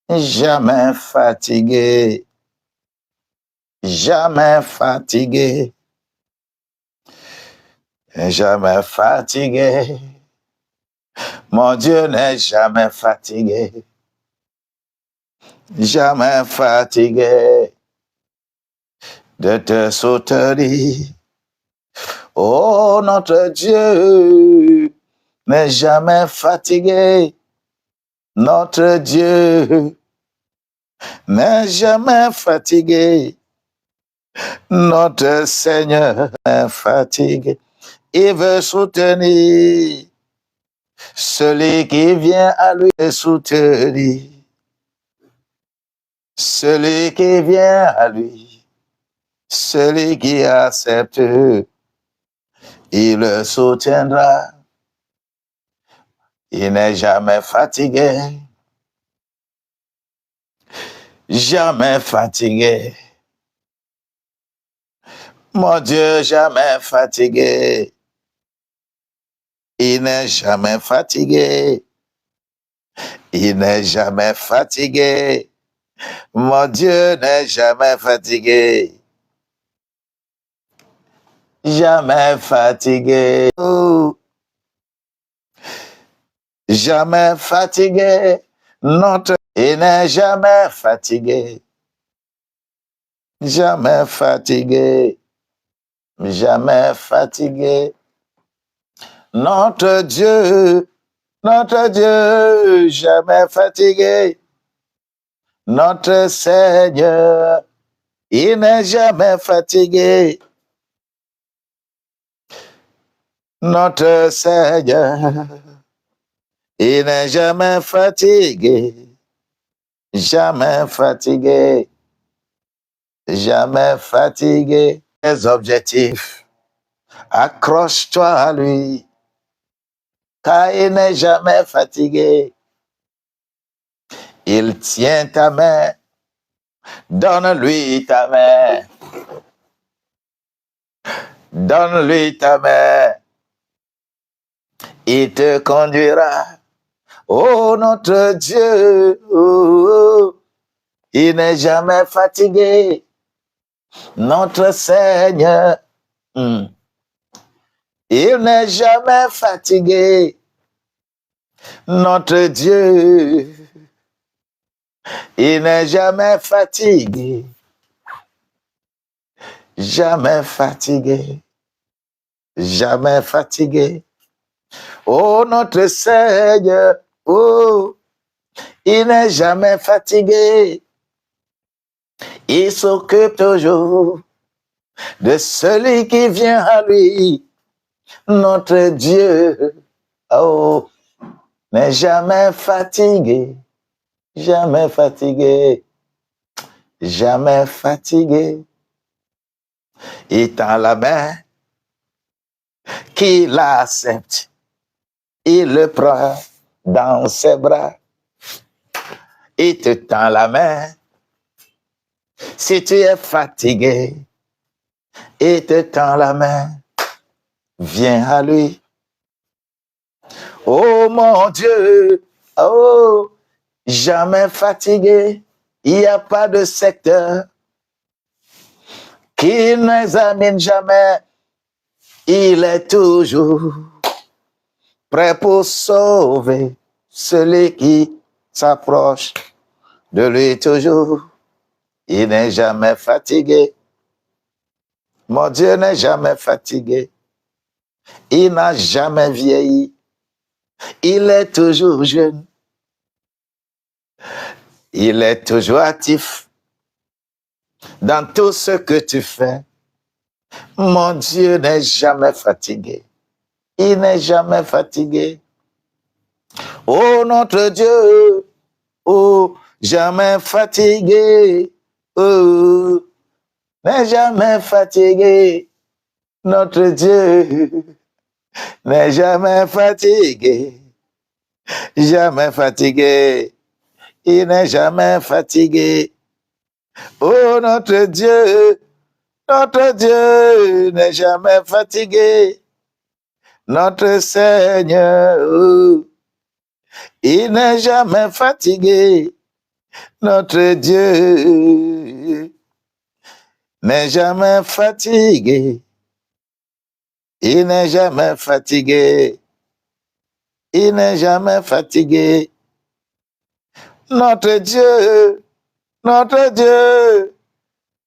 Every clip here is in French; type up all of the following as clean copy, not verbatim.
jamais fatigué, jamais fatigué, jamais fatigué. Mon Dieu n'est jamais fatigué, jamais fatigué de te soutenir. Oh, notre Dieu n'est jamais fatigué. Notre Dieu n'est jamais fatigué. Notre Seigneur est fatigué. Il veut soutenir celui qui vient à lui soutenir. Celui qui vient à lui, celui qui accepte, il le soutiendra. Il n'est jamais fatigué. Jamais fatigué. Mon Dieu, jamais fatigué. Il n'est jamais fatigué. Il n'est jamais fatigué. Mon Dieu n'est jamais fatigué. Jamais fatigué. Oh. Jamais fatigué. Il n'est jamais fatigué. Jamais fatigué. Jamais fatigué. Notre Dieu, jamais fatigué. Notre Seigneur, il n'est jamais fatigué. Notre Seigneur, il n'est jamais fatigué. Jamais fatigué. Jamais fatigué. Les objectifs, accroche-toi à lui, car il n'est jamais fatigué. Il tient ta main, donne-lui ta main. Donne-lui ta main, il te conduira. Oh, notre Dieu, il n'est jamais fatigué. Notre Seigneur, il n'est jamais fatigué. Notre Dieu, il n'est jamais fatigué. Jamais fatigué. Jamais fatigué. Oh, notre Seigneur, oh, il n'est jamais fatigué. Il s'occupe toujours de celui qui vient à lui. Notre Dieu, oh, n'est jamais fatigué. Jamais fatigué. Jamais fatigué. Il tend la main, qui l'accepte. Il le prend dans ses bras. Il te tend la main. Si tu es fatigué, il te tend la main. Viens à lui. Oh mon Dieu, oh, jamais fatigué. Il n'y a pas de secteur qui n'examine jamais. Il est toujours prêt pour sauver celui qui s'approche de lui toujours. Il n'est jamais fatigué. Mon Dieu n'est jamais fatigué. Il n'a jamais vieilli. Il est toujours jeune. Il est toujours actif dans tout ce que tu fais. Mon Dieu n'est jamais fatigué. Il n'est jamais fatigué. Oh, notre Dieu, oh, jamais fatigué. Oh, n'est jamais fatigué. Notre Dieu n'est jamais fatigué. Jamais fatigué. Il n'est jamais fatigué. Oh, notre Dieu n'est jamais fatigué. Notre Seigneur, il n'est jamais fatigué. Notre Dieu n'est jamais fatigué. Il n'est jamais fatigué. Il n'est jamais fatigué. Notre Dieu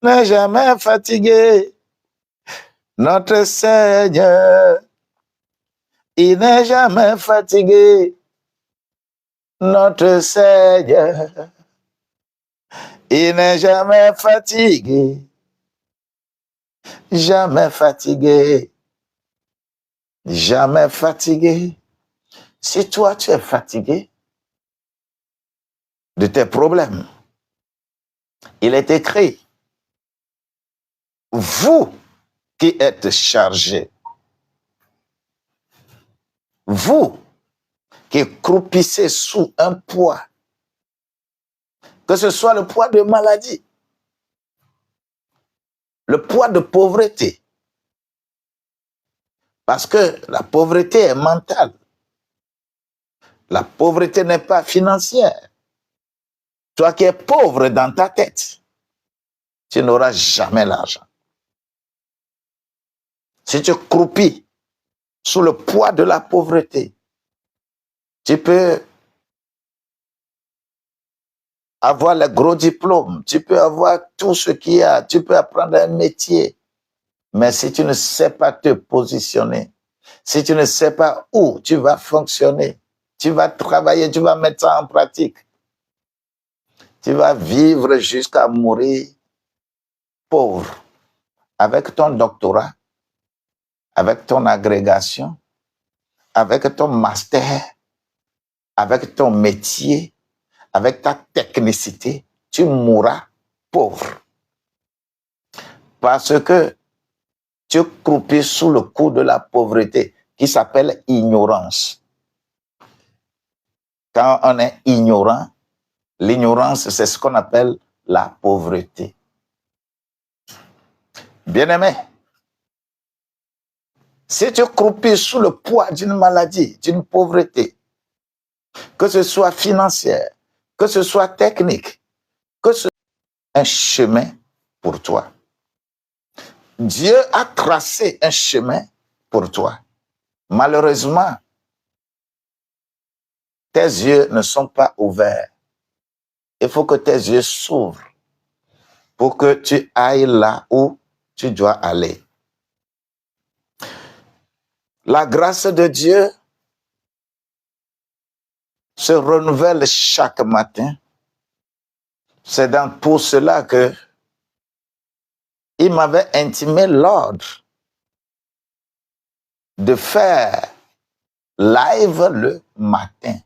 n'est jamais fatigué. Notre Seigneur, il n'est jamais fatigué. Notre Seigneur, il n'est jamais fatigué. Jamais fatigué. Jamais fatigué. Si toi, tu es fatigué de tes problèmes, il est écrit, vous qui êtes chargés, vous qui croupissez sous un poids, que ce soit le poids de maladie, le poids de pauvreté, parce que la pauvreté est mentale, la pauvreté n'est pas financière. Toi qui es pauvre dans ta tête, tu n'auras jamais l'argent. Si tu croupis sous le poids de la pauvreté, tu peux avoir les gros diplômes, tu peux avoir tout ce qu'il y a, tu peux apprendre un métier. Mais si tu ne sais pas te positionner, si tu ne sais pas où tu vas fonctionner, tu vas travailler, tu vas mettre ça en pratique, tu vas vivre jusqu'à mourir pauvre, avec ton doctorat, avec ton agrégation, avec ton master, avec ton métier, avec ta technicité, tu mourras pauvre. Parce que tu croupis sous le coup de la pauvreté qui s'appelle ignorance. Quand on est ignorant, l'ignorance, c'est ce qu'on appelle la pauvreté. Bien-aimé, si tu croupis sous le poids d'une maladie, d'une pauvreté, que ce soit financière, que ce soit technique, que ce soit un chemin pour toi. Dieu a tracé un chemin pour toi. Malheureusement, tes yeux ne sont pas ouverts. Il faut que tes yeux s'ouvrent pour que tu ailles là où tu dois aller. La grâce de Dieu se renouvelle chaque matin. C'est pour cela que il m'avait intimé l'ordre de faire live le matin.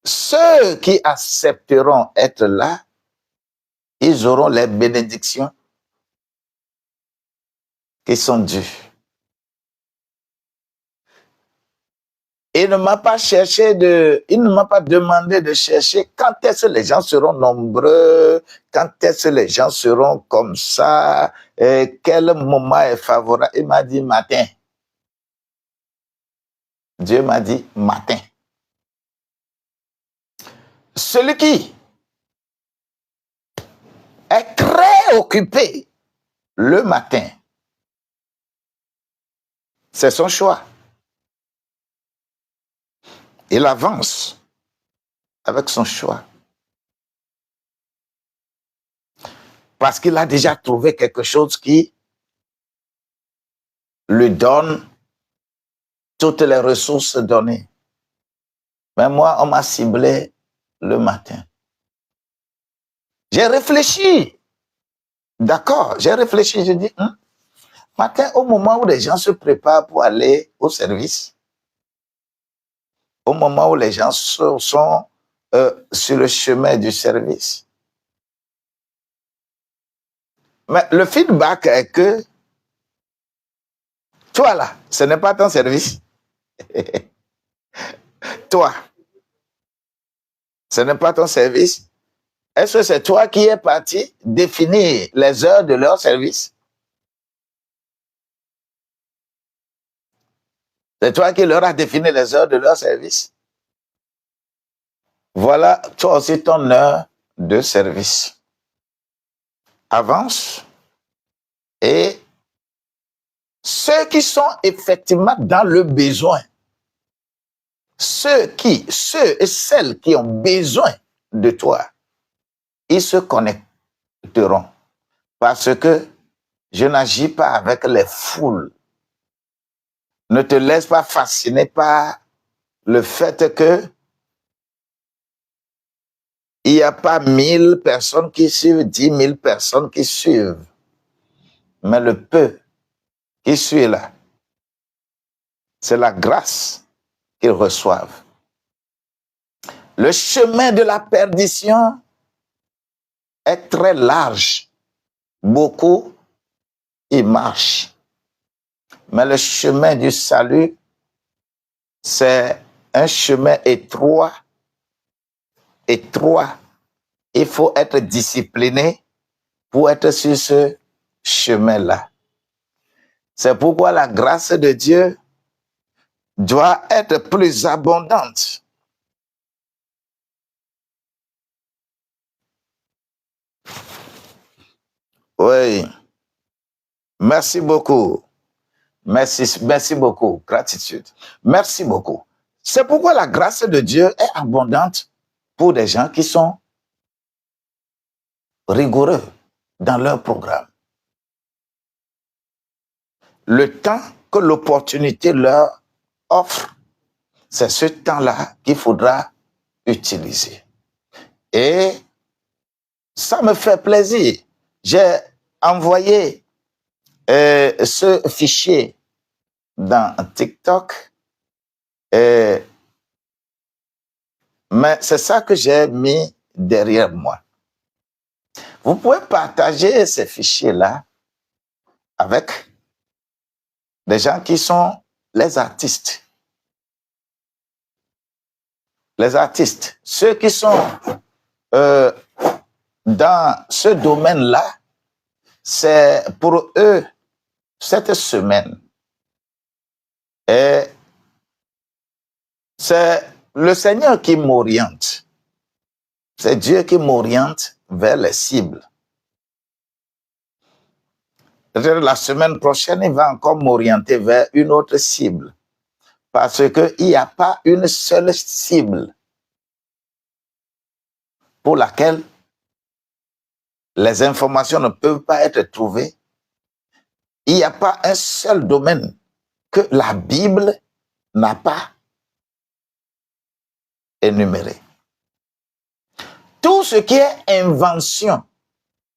Ceux qui accepteront être là, ils auront les bénédictions qui sont dues. Il ne m'a pas demandé de chercher quand est-ce que les gens seront nombreux, quand est-ce que les gens seront comme ça, et quel moment est favorable. Il m'a dit matin. Dieu m'a dit matin. Celui qui est très occupé le matin, c'est son choix. Il avance avec son choix. Parce qu'il a déjà trouvé quelque chose qui lui donne toutes les ressources données. Mais moi, on m'a ciblé le matin. J'ai réfléchi. D'accord, j'ai réfléchi. J'ai dit, matin, au moment où les gens se préparent pour aller au service, au moment où les gens sont sur le chemin du service. Mais le feedback est que toi là, ce n'est pas ton service. Toi, ce n'est pas ton service. Est-ce que c'est toi qui es parti définir les heures de leur service? C'est toi qui leur as défini les heures de leur service? Voilà, toi aussi ton heure de service. Avance et ceux qui sont effectivement dans le besoin, ceux et celles qui ont besoin de toi, ils se connecteront parce que je n'agis pas avec les foules. Ne te laisse pas fasciner par le fait que il n'y a pas 1000 personnes qui suivent, 10 000 personnes qui suivent. Mais le peu qui suit là, c'est la grâce qu'ils reçoivent. Le chemin de la perdition est très large. Beaucoup y marchent. Mais le chemin du salut, c'est un chemin étroit. Étroit. Il faut être discipliné pour être sur ce chemin-là. C'est pourquoi la grâce de Dieu doit être plus abondante. Oui. Merci beaucoup. Merci beaucoup. Gratitude. Merci beaucoup. C'est pourquoi la grâce de Dieu est abondante pour des gens qui sont rigoureux dans leur programme. Le temps que l'opportunité leur offre, c'est ce temps-là qu'il faudra utiliser. Et ça me fait plaisir. J'ai envoyé ce fichier dans TikTok, mais c'est ça que j'ai mis derrière moi. Vous pouvez partager ces fichiers-là avec des gens qui sont les artistes. Les artistes, ceux qui sont dans ce domaine-là, c'est pour eux cette semaine. Et c'est le Seigneur qui m'oriente. C'est Dieu qui m'oriente vers les cibles. La semaine prochaine, il va encore m'orienter vers une autre cible. Parce qu'il n'y a pas une seule cible pour laquelle les informations ne peuvent pas être trouvées. Il n'y a pas un seul domaine que la Bible n'a pas énuméré. Tout ce qui est invention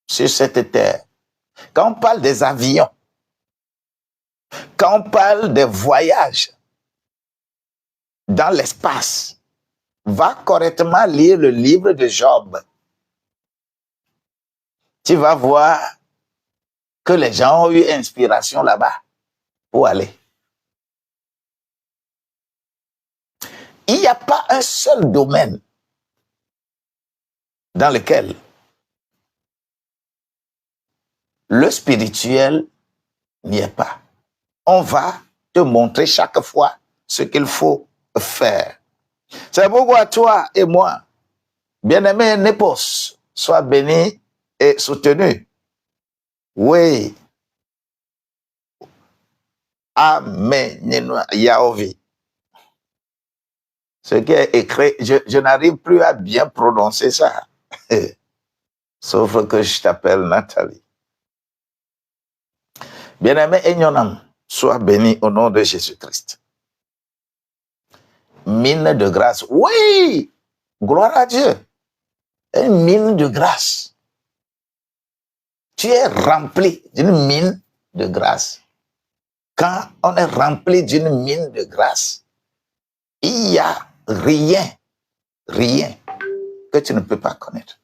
sur cette terre, quand on parle des avions, quand on parle des voyages dans l'espace, va correctement lire le livre de Job. Tu vas voir que les gens ont eu inspiration là-bas pour aller. Il n'y a pas un seul domaine dans lequel le spirituel n'y est pas. On va te montrer chaque fois ce qu'il faut faire. C'est pourquoi toi et moi, bien-aimés Népos, sois bénis et soutenus. Oui. Amen. Yaovi. Ce qui est écrit, je n'arrive plus à bien prononcer ça. Sauf que je t'appelle Nathalie. Bien-aimé Enyonam, sois béni au nom de Jésus-Christ. Mine de grâce. Oui! Gloire à Dieu. Une mine de grâce. Tu es rempli d'une mine de grâce. Quand on est rempli d'une mine de grâce, il n'y a rien que tu ne peux pas connaître.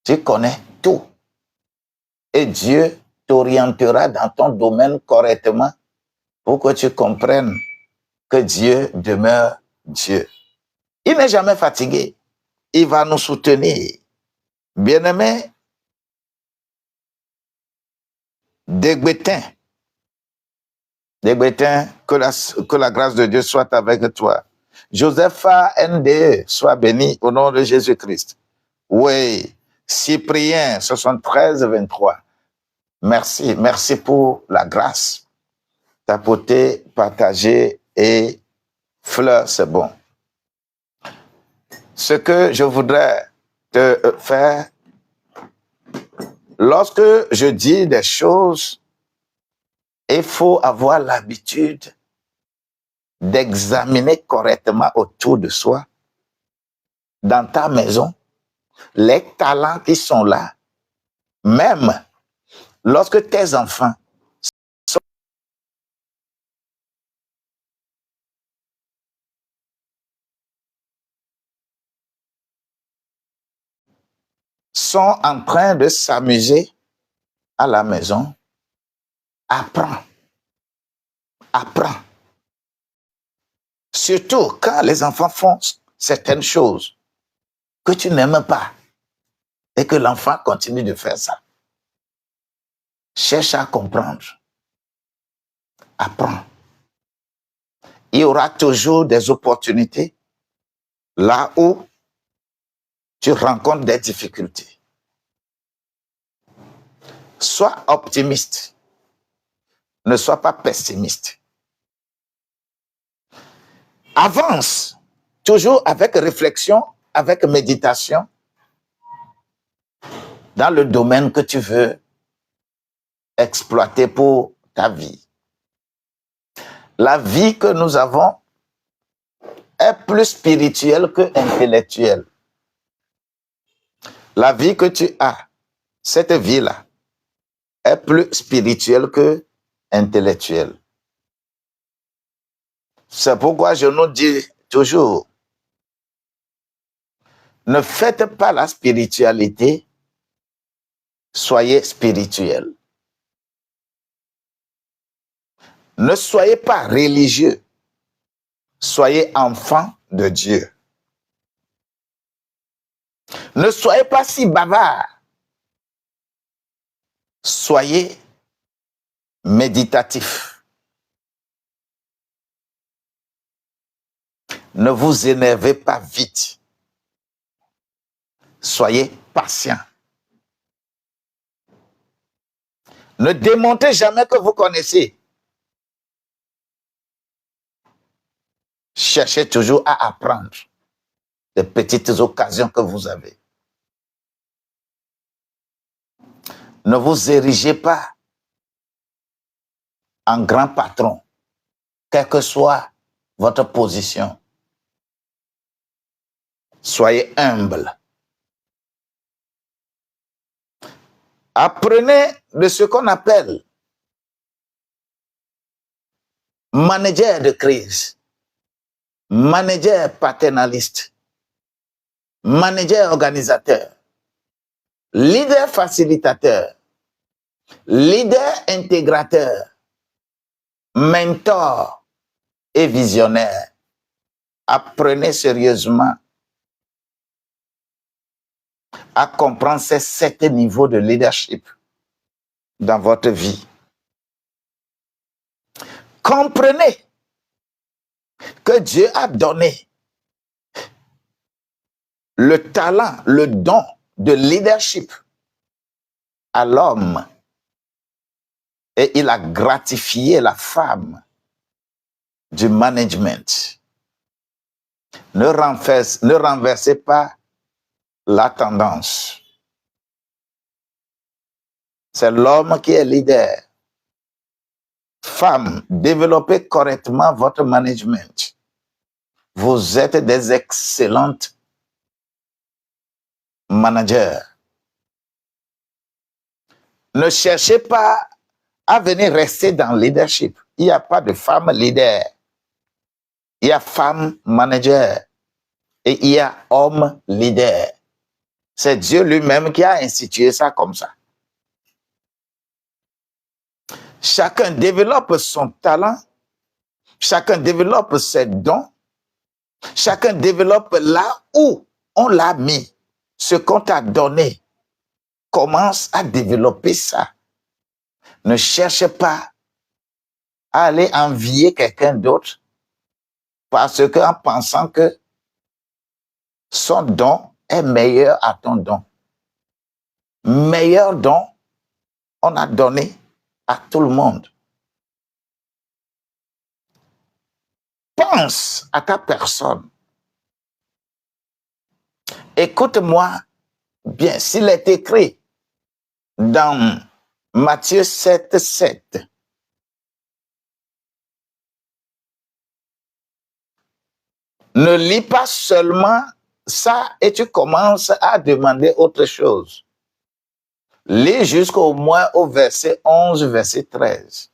Tu connais tout. Et Dieu t'orientera dans ton domaine correctement pour que tu comprennes que Dieu demeure Dieu. Il n'est jamais fatigué. Il va nous soutenir. Bien-aimé, Degbetin, que la grâce de Dieu soit avec toi. Josepha NDE, sois béni au nom de Jésus-Christ. Oui, Cyprien 73-23. Merci, merci pour la grâce. Tapoter, partager et fleur, c'est bon. Ce que je voudrais te faire, lorsque je dis des choses, il faut avoir l'habitude d'examiner correctement autour de soi, dans ta maison, les talents qui sont là, même lorsque tes enfants sont en train de s'amuser à la maison, apprends. Apprends. Surtout quand les enfants font certaines choses que tu n'aimes pas et que l'enfant continue de faire ça. Cherche à comprendre. Apprends. Il y aura toujours des opportunités là où tu rencontres des difficultés. Sois optimiste. Ne sois pas pessimiste. Avance toujours avec réflexion, avec méditation dans le domaine que tu veux exploiter pour ta vie. La vie que nous avons est plus spirituelle que intellectuelle. La vie que tu as, cette vie-là, est plus spirituelle que intellectuelle. C'est pourquoi je nous dis toujours, ne faites pas la spiritualité, soyez spirituel. Ne soyez pas religieux, soyez enfant de Dieu. Ne soyez pas si bavard, soyez méditatif. Ne vous énervez pas vite, soyez patient. Ne démontez jamais que vous connaissez. Cherchez toujours à apprendre les petites occasions que vous avez. Ne vous érigez pas en grand patron, quelle que soit votre position. Soyez humble. Apprenez de ce qu'on appelle manager de crise, manager paternaliste, manager organisateur, leader facilitateur, leader intégrateur, mentor et visionnaire. Apprenez sérieusement à comprendre ces 7 niveaux de leadership dans votre vie. Comprenez que Dieu a donné le talent, le don de leadership à l'homme et il a gratifié la femme du management. Ne renversez pas la tendance. C'est l'homme qui est leader. Femme, développez correctement votre management. Vous êtes des excellentes managers. Ne cherchez pas à venir rester dans le leadership. Il n'y a pas de femme leader. Il y a femme manager et il y a homme leader. C'est Dieu lui-même qui a institué ça comme ça. Chacun développe son talent, chacun développe ses dons, chacun développe là où on l'a mis, ce qu'on t'a donné. Commence à développer ça. Ne cherche pas à aller envier quelqu'un d'autre Parce qu'en pensant que son don est meilleur à ton don. Meilleur don, on a donné à tout le monde. Pense à ta personne. Écoute-moi bien, s'il est écrit dans Matthieu 7, 7, ne lis pas seulement ça et tu commences à demander autre chose. Lis jusqu'au moins au verset 11, verset 13.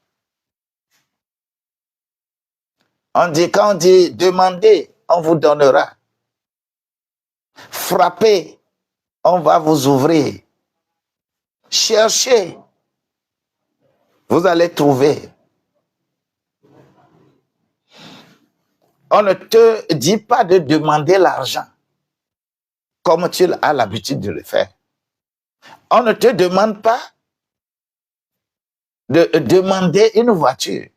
Quand on dit demandez, on vous donnera. Frappez, on va vous ouvrir. Cherchez, vous allez trouver. On ne te dit pas de demander l'argent comme tu as l'habitude de le faire. On ne te demande pas de demander une voiture.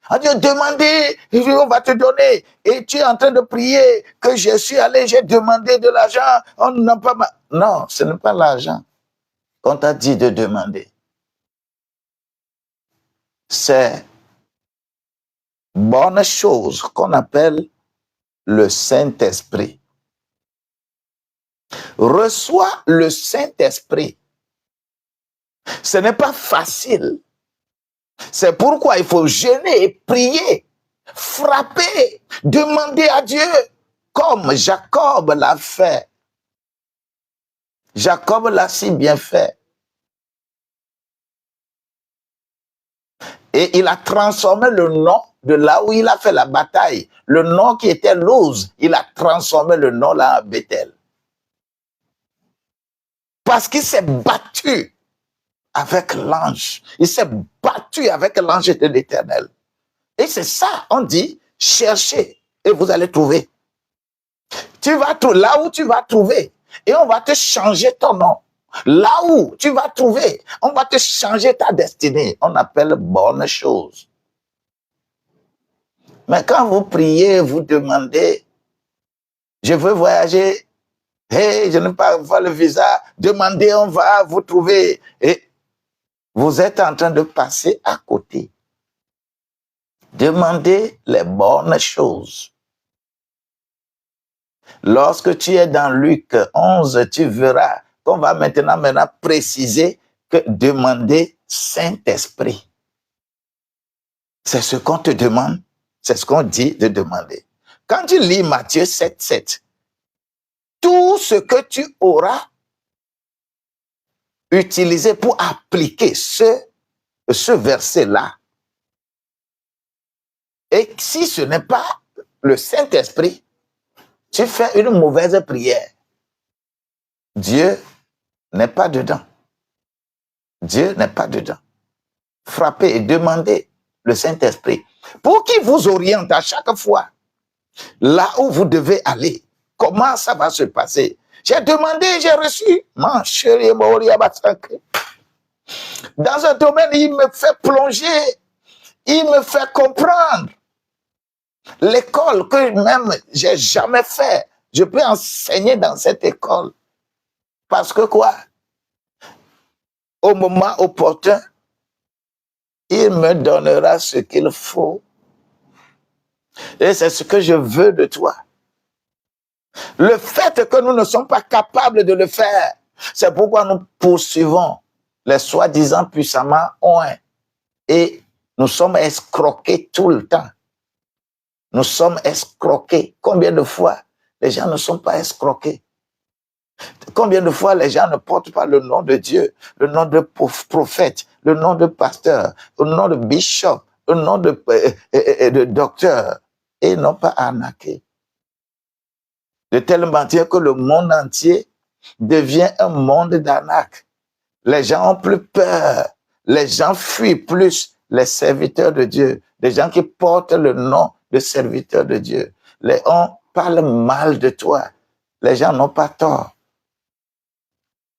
On dit demander, on va te donner. Et tu es en train de prier que je suis allé, j'ai demandé de l'argent. On n'a pas. Non, ce n'est pas l'argent qu'on t'a dit de demander. C'est bonne chose qu'on appelle le Saint-Esprit. Reçois le Saint-Esprit. Ce n'est pas facile. C'est pourquoi il faut jeûner et prier, frapper, demander à Dieu, comme Jacob l'a fait. Jacob l'a si bien fait. Et il a transformé le nom de là où il a fait la bataille. Le nom qui était Luz, il a transformé le nom là en Bethel. Parce qu'il s'est battu avec l'ange. Il s'est battu avec l'ange de l'Éternel. Et c'est ça, on dit, cherchez et vous allez trouver. Tu vas trouver là où tu vas trouver et on va te changer ton nom. Là où tu vas trouver, on va te changer ta destinée. On appelle bonne chose. Mais quand vous priez, vous demandez, je veux voyager, hey, je n'ai pas le visa, demandez, on va vous trouver. Et vous êtes en train de passer à côté. Demandez les bonnes choses. Lorsque tu es dans Luc 11, tu verras qu'on va maintenant préciser que demander Saint-Esprit. C'est ce qu'on te demande, c'est ce qu'on dit de demander. Quand tu lis Matthieu 7, 7, tout ce que tu auras utilisé pour appliquer ce verset-là, et si ce n'est pas le Saint-Esprit, tu fais une mauvaise prière. Dieu n'est pas dedans. Dieu n'est pas dedans. Frappez et demandez le Saint-Esprit pour qu'il vous oriente à chaque fois là où vous devez aller. Comment ça va se passer? J'ai demandé, j'ai reçu. Mon chéri, dans un domaine, il me fait plonger, il me fait comprendre. L'école que même j'ai jamais fait, je peux enseigner dans cette école. Parce que quoi? Au moment opportun, il me donnera ce qu'il faut. Et c'est ce que je veux de toi. Le fait que nous ne sommes pas capables de le faire, c'est pourquoi nous poursuivons les soi-disant puissamment oints. Et nous sommes escroqués tout le temps. Nous sommes escroqués. Combien de fois les gens ne sont pas escroqués? Combien de fois les gens ne portent pas le nom de Dieu, le nom de prophète, le nom de pasteur, le nom de bishop, le nom de docteur, et n'ont pas arnaqué. De telle manière que le monde entier devient un monde d'arnaque. Les gens ont plus peur. Les gens fuient plus les serviteurs de Dieu. Les gens qui portent le nom de serviteurs de Dieu. On parle mal de toi. Les gens n'ont pas tort.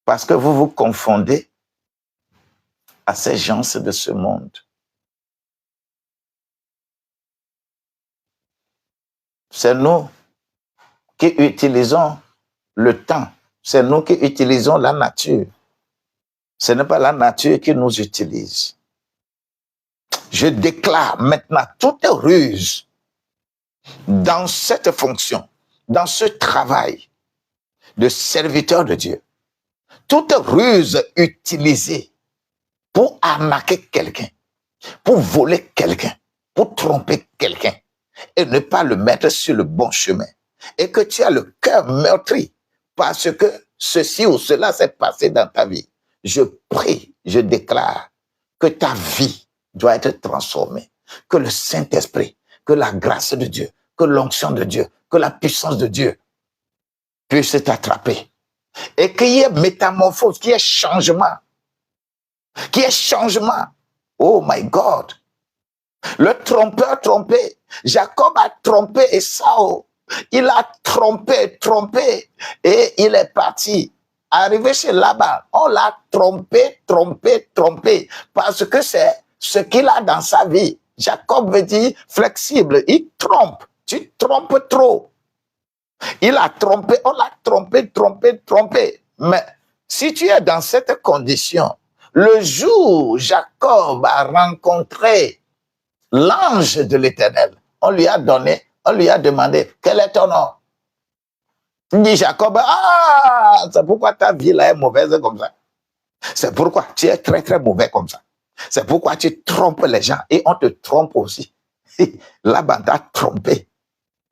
Parce que vous vous confondez à ces gens de ce monde. C'est nous qui utilisons le temps. C'est nous qui utilisons la nature. Ce n'est pas la nature qui nous utilise. Je déclare maintenant toute ruse dans cette fonction, dans ce travail de serviteur de Dieu, toute ruse utilisée pour arnaquer quelqu'un, pour voler quelqu'un, pour tromper quelqu'un et ne pas le mettre sur le bon chemin, et que tu as le cœur meurtri parce que ceci ou cela s'est passé dans ta vie, je prie, je déclare que ta vie doit être transformée, que le Saint-Esprit, que la grâce de Dieu, que l'onction de Dieu, que la puissance de Dieu puisse t'attraper et qu'il y ait métamorphose, qu'il y ait changement, qu'il y ait changement. Oh my God! Le trompeur trompé. Jacob a trompé Esau. Il a trompé, et il est parti. Arrivé chez Laban, on l'a trompé, parce que c'est ce qu'il a dans sa vie. Jacob veut dire flexible, il trompe, tu trompes trop. Il a trompé, on l'a trompé. Mais si tu es dans cette condition, le jour où Jacob a rencontré l'ange de l'Éternel, on lui a demandé, quel est ton nom? Il dit Jacob, c'est pourquoi ta vie là est mauvaise comme ça. C'est pourquoi tu es très très mauvais comme ça. C'est pourquoi tu trompes les gens et on te trompe aussi. Là-bas, t'a trompé.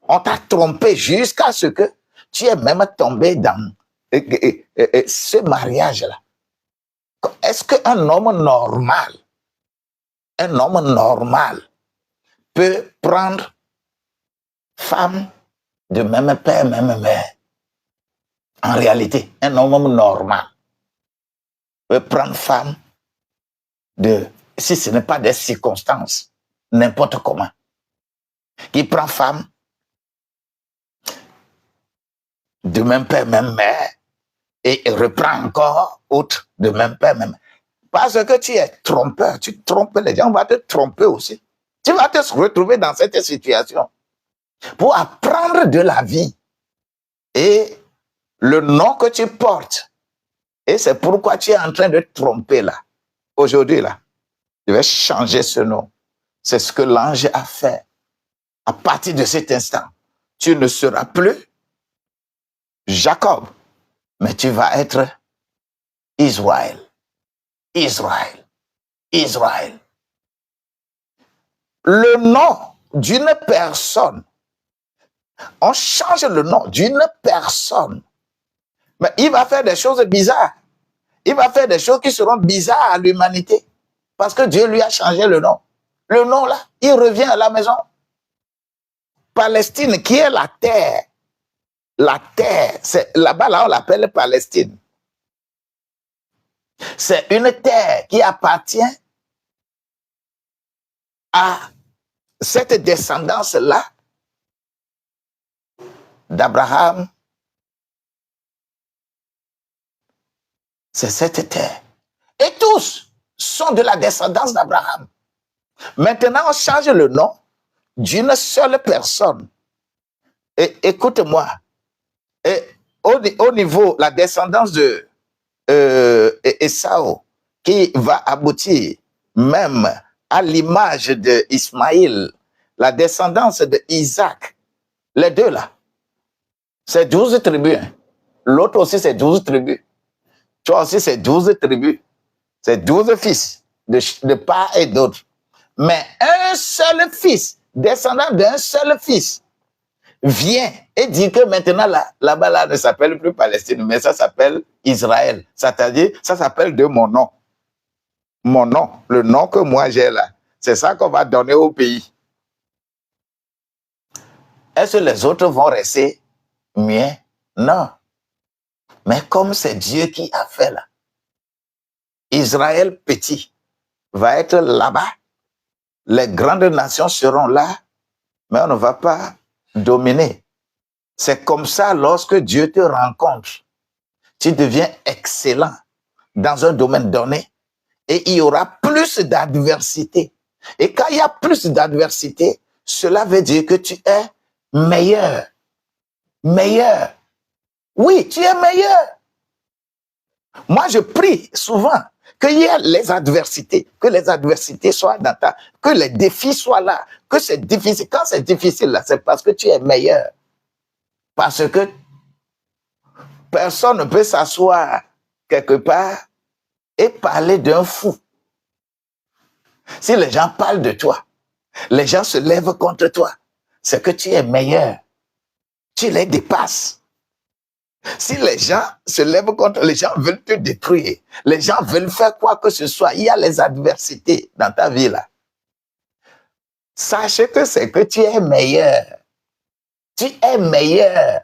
On t'a trompé jusqu'à ce que tu es même tombé dans ce mariage-là. Est-ce qu'un homme normal peut prendre femme de même père, même mère? En réalité, un homme normal peut prendre femme si ce n'est pas des circonstances, n'importe comment, qui prend femme de même père, même mère, et reprend encore autre de même père, même mère. Parce que tu es trompeur, tu trompes les gens, on va te tromper aussi. Tu vas te retrouver dans cette situation pour apprendre de la vie et le nom que tu portes. Et c'est pourquoi tu es en train de tromper là. Aujourd'hui là, je vais changer ce nom. C'est ce que l'ange a fait. À partir de cet instant, tu ne seras plus Jacob, mais tu vas être Israël. Israël. Israël. Le nom d'une personne. On change le nom d'une personne. Mais il va faire des choses bizarres. Il va faire des choses qui seront bizarres à l'humanité. Parce que Dieu lui a changé le nom. Le nom là, il revient à la maison. Palestine, qui est la terre. La terre, c'est là-bas, là, on l'appelle Palestine. C'est une terre qui appartient à cette descendance-là d'Abraham. C'est cette terre. Et tous sont de la descendance d'Abraham. Maintenant, on change le nom d'une seule personne. Et écoute-moi, au niveau, la descendance de Esau, qui va aboutir même à l'image d'Ismaïl, la descendance d'Isaac, les deux là, c'est 12 tribus. Hein. L'autre aussi, c'est 12 tribus. Toi aussi, c'est 12 tribus. C'est 12 fils de part et d'autre. Mais un seul fils, descendant d'un seul fils, vient et dit que maintenant, là-bas, là, ne s'appelle plus Palestine, mais ça s'appelle Israël. C'est-à-dire, ça s'appelle de mon nom. Mon nom, le nom que moi j'ai là. C'est ça qu'on va donner au pays. Est-ce que les autres vont rester mieux? Non. Mais comme c'est Dieu qui a fait là, Israël petit va être là-bas. Les grandes nations seront là, mais on ne va pas dominer. C'est comme ça, lorsque Dieu te rencontre, tu deviens excellent dans un domaine donné et il y aura plus d'adversité. Et quand il y a plus d'adversité, cela veut dire que tu es meilleur. Meilleur. Oui, tu es meilleur. Moi, je prie souvent qu'il y ait les adversités, que les adversités soient dans ta... que les défis soient là, que c'est difficile. Quand c'est difficile, là, c'est parce que tu es meilleur. Parce que personne ne peut s'asseoir quelque part et parler d'un fou. Si les gens parlent de toi, les gens se lèvent contre toi, c'est que tu es meilleur. Tu les dépasses. Si les gens se lèvent contre, les gens veulent te détruire, les gens veulent faire quoi que ce soit, il y a les adversités dans ta vie là. Sache que c'est que tu es meilleur. Tu es meilleur.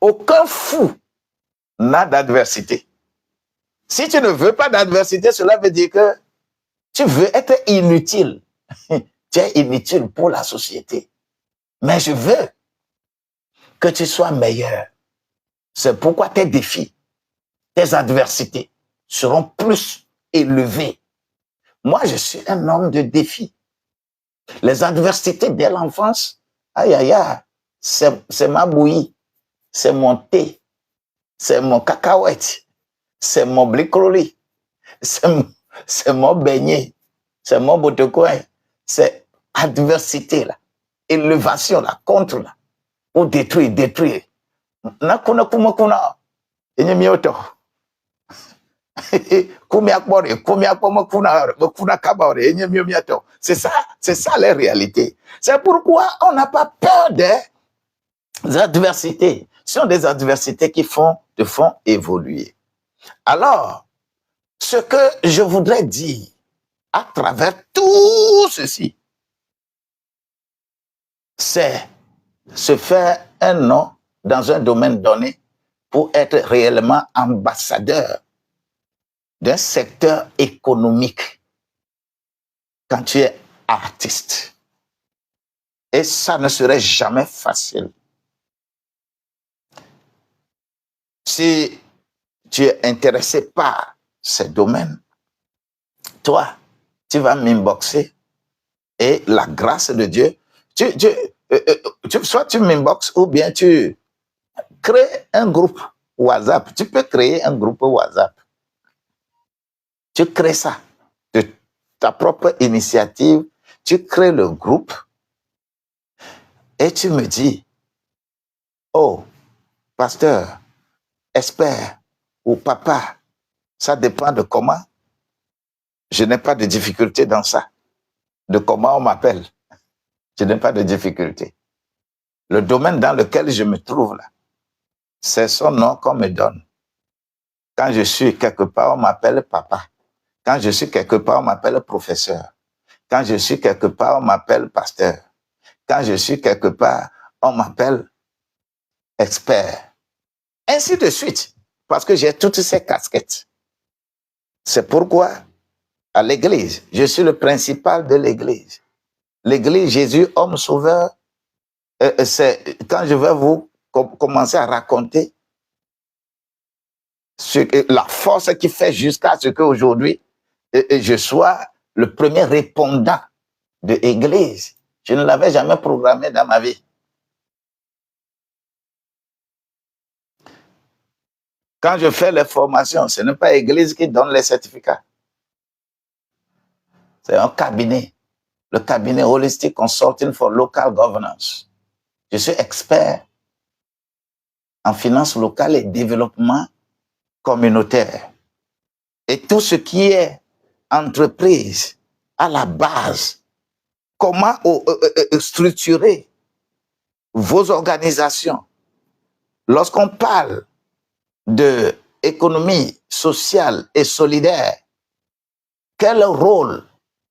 Aucun fou n'a d'adversité. Si tu ne veux pas d'adversité, cela veut dire que tu veux être inutile. Tu es inutile pour la société. Mais je veux que tu sois meilleur. C'est pourquoi tes défis, tes adversités seront plus élevés. Moi, je suis un homme de défis. Les adversités dès l'enfance, aïe, aïe, aïe, c'est ma bouillie, c'est mon thé, c'est mon cacahuète, c'est mon blicroli, c'est mon beignet, c'est mon botecoin, c'est adversité, là, élévation, là, contre, là, pour détruire. Nakuna kuma kuna, enye mioto. C'est ça les réalités. C'est pourquoi on n'a pas peur des adversités. Ce sont des adversités qui te font évoluer. Alors, ce que je voudrais dire à travers tout ceci, c'est se faire un nom dans un domaine donné pour être réellement ambassadeur d'un secteur économique quand tu es artiste. Et ça ne serait jamais facile. Si tu es intéressé par ces domaines, toi, tu vas m'inboxer et la grâce de Dieu, soit tu m'inboxes ou bien tu crées un groupe WhatsApp. Tu peux créer un groupe WhatsApp. Tu crées ça de ta propre initiative, tu crées le groupe et tu me dis, oh, pasteur, expert ou papa, ça dépend de comment. Je n'ai pas de difficulté dans ça. De comment on m'appelle. Je n'ai pas de difficulté. Le domaine dans lequel je me trouve là, c'est son nom qu'on me donne. Quand je suis quelque part, on m'appelle papa. Quand je suis quelque part, on m'appelle professeur. Quand je suis quelque part, on m'appelle pasteur. Quand je suis quelque part, on m'appelle expert. Ainsi de suite, parce que j'ai toutes ces casquettes. C'est pourquoi, à l'église, je suis le principal de l'église. L'église Jésus, homme sauveur, c'est quand je vais vous commencer à raconter la force qui fait jusqu'à ce qu'aujourd'hui, je sois le premier répondant de l'église. Je ne l'avais jamais programmé dans ma vie. Quand je fais les formations, ce n'est pas l'église qui donne les certificats. C'est un cabinet, le cabinet Holistic Consulting for Local Governance. Je suis expert en finances locales et développement communautaire. Et tout ce qui est entreprise à la base, comment structurer vos organisations. Lorsqu'on parle d'économie sociale et solidaire, quel rôle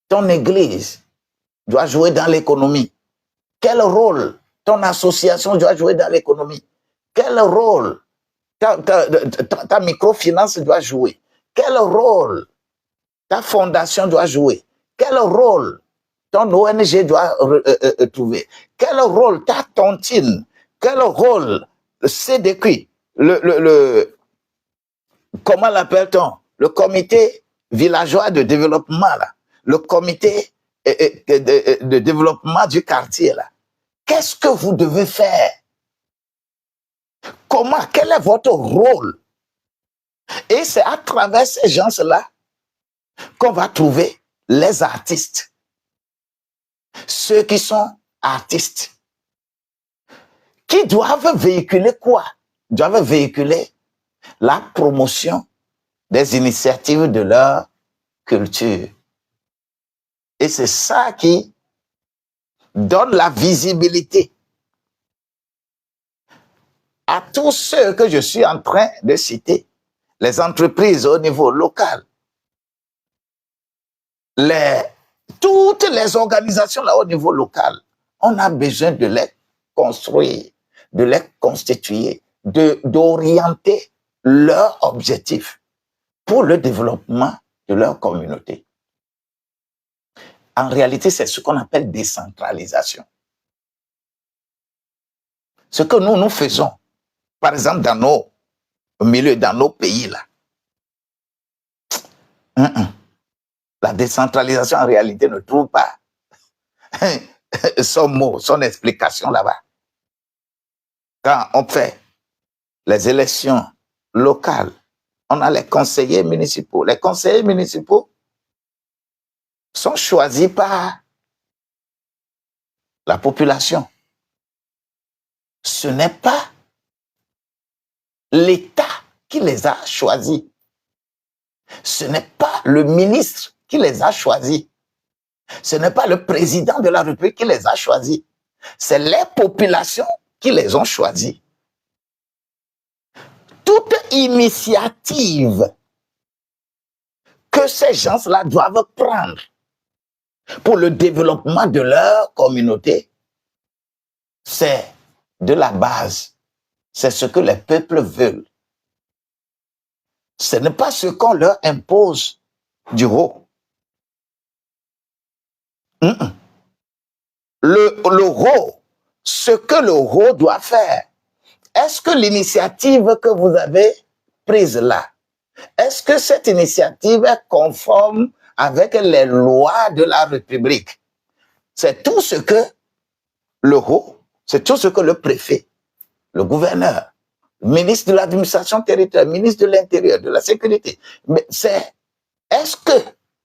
ton église doit jouer dans l'économie? Quel rôle ton association doit jouer dans l'économie? Quel rôle ta microfinance doit jouer? Quel rôle ta fondation doit jouer? Quel rôle ton ONG doit trouver? Quel rôle ta tontine? Quel rôle le CDQ? Comment l'appelle-t-on? Le comité villageois de développement, là. Le comité de développement du quartier, là. qu'est-ce que vous devez faire? Comment? Quel est votre rôle? Et c'est à travers ces gens-là qu'on va trouver les artistes. Ceux qui sont artistes. Qui doivent véhiculer quoi? Doivent véhiculer la promotion des initiatives de leur culture. Et c'est ça qui donne la visibilité à tous ceux que je suis en train de citer, les entreprises au niveau local, toutes les organisations là au niveau local. On a besoin de les construire, de les constituer, d'orienter leurs objectifs pour le développement de leur communauté. En réalité, c'est ce qu'on appelle décentralisation. Ce que nous faisons, par exemple, dans nos milieux, dans nos pays, là. La décentralisation, en réalité, ne trouve pas son mot, son explication là-bas. Quand on fait les élections locales, on a les conseillers municipaux. Les conseillers municipaux sont choisis par la population. Ce n'est pas l'État qui les a choisis. Ce n'est pas le ministre qui les a choisis. Ce n'est pas le président de la République qui les a choisis. C'est les populations qui les ont choisis. Toute initiative que ces gens-là doivent prendre pour le développement de leur communauté, c'est de la base. C'est ce que les peuples veulent. Ce n'est pas ce qu'on leur impose du haut. Le haut, ce que le haut doit faire, est-ce que l'initiative que vous avez prise là, est-ce que cette initiative est conforme avec les lois de la République? C'est tout ce que le haut, c'est tout ce que le préfet, le gouverneur, le ministre de l'administration territoriale, le ministre de l'Intérieur, de la sécurité, mais c'est, est-ce que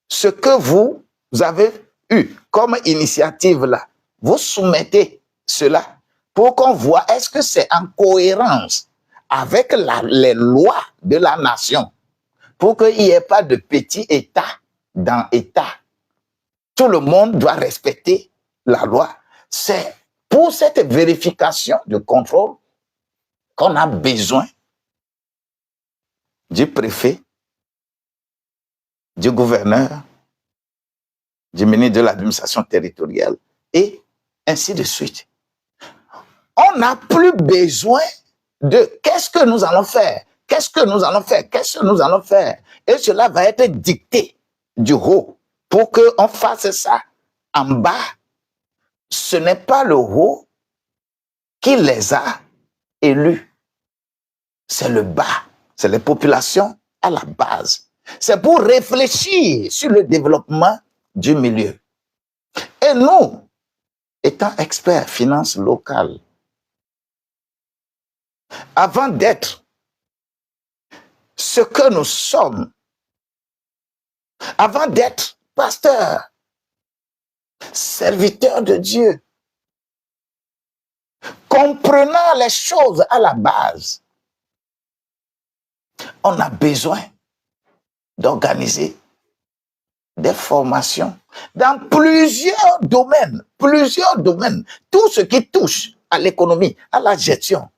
ce que vous avez eu comme initiative là, vous soumettez cela pour qu'on voit est-ce que c'est en cohérence avec les lois de la nation, pour qu'il n'y ait pas de petit État dans État. Tout le monde doit respecter la loi. C'est pour cette vérification de contrôle qu'on a besoin du préfet, du gouverneur, du ministre de l'administration territoriale et ainsi de suite. On n'a plus besoin de qu'est-ce que nous allons faire, qu'est-ce que nous allons faire, qu'est-ce que nous allons faire. Et cela va être dicté du haut pour qu'on fasse ça en bas. Ce n'est pas le haut qui les a élus. C'est le bas, c'est les populations à la base. C'est pour réfléchir sur le développement du milieu. Et nous, étant experts finances locales, avant d'être ce que nous sommes, avant d'être pasteurs, serviteurs de Dieu, comprenant les choses à la base, on a besoin d'organiser des formations dans plusieurs domaines, tout ce qui touche à l'économie, à la gestion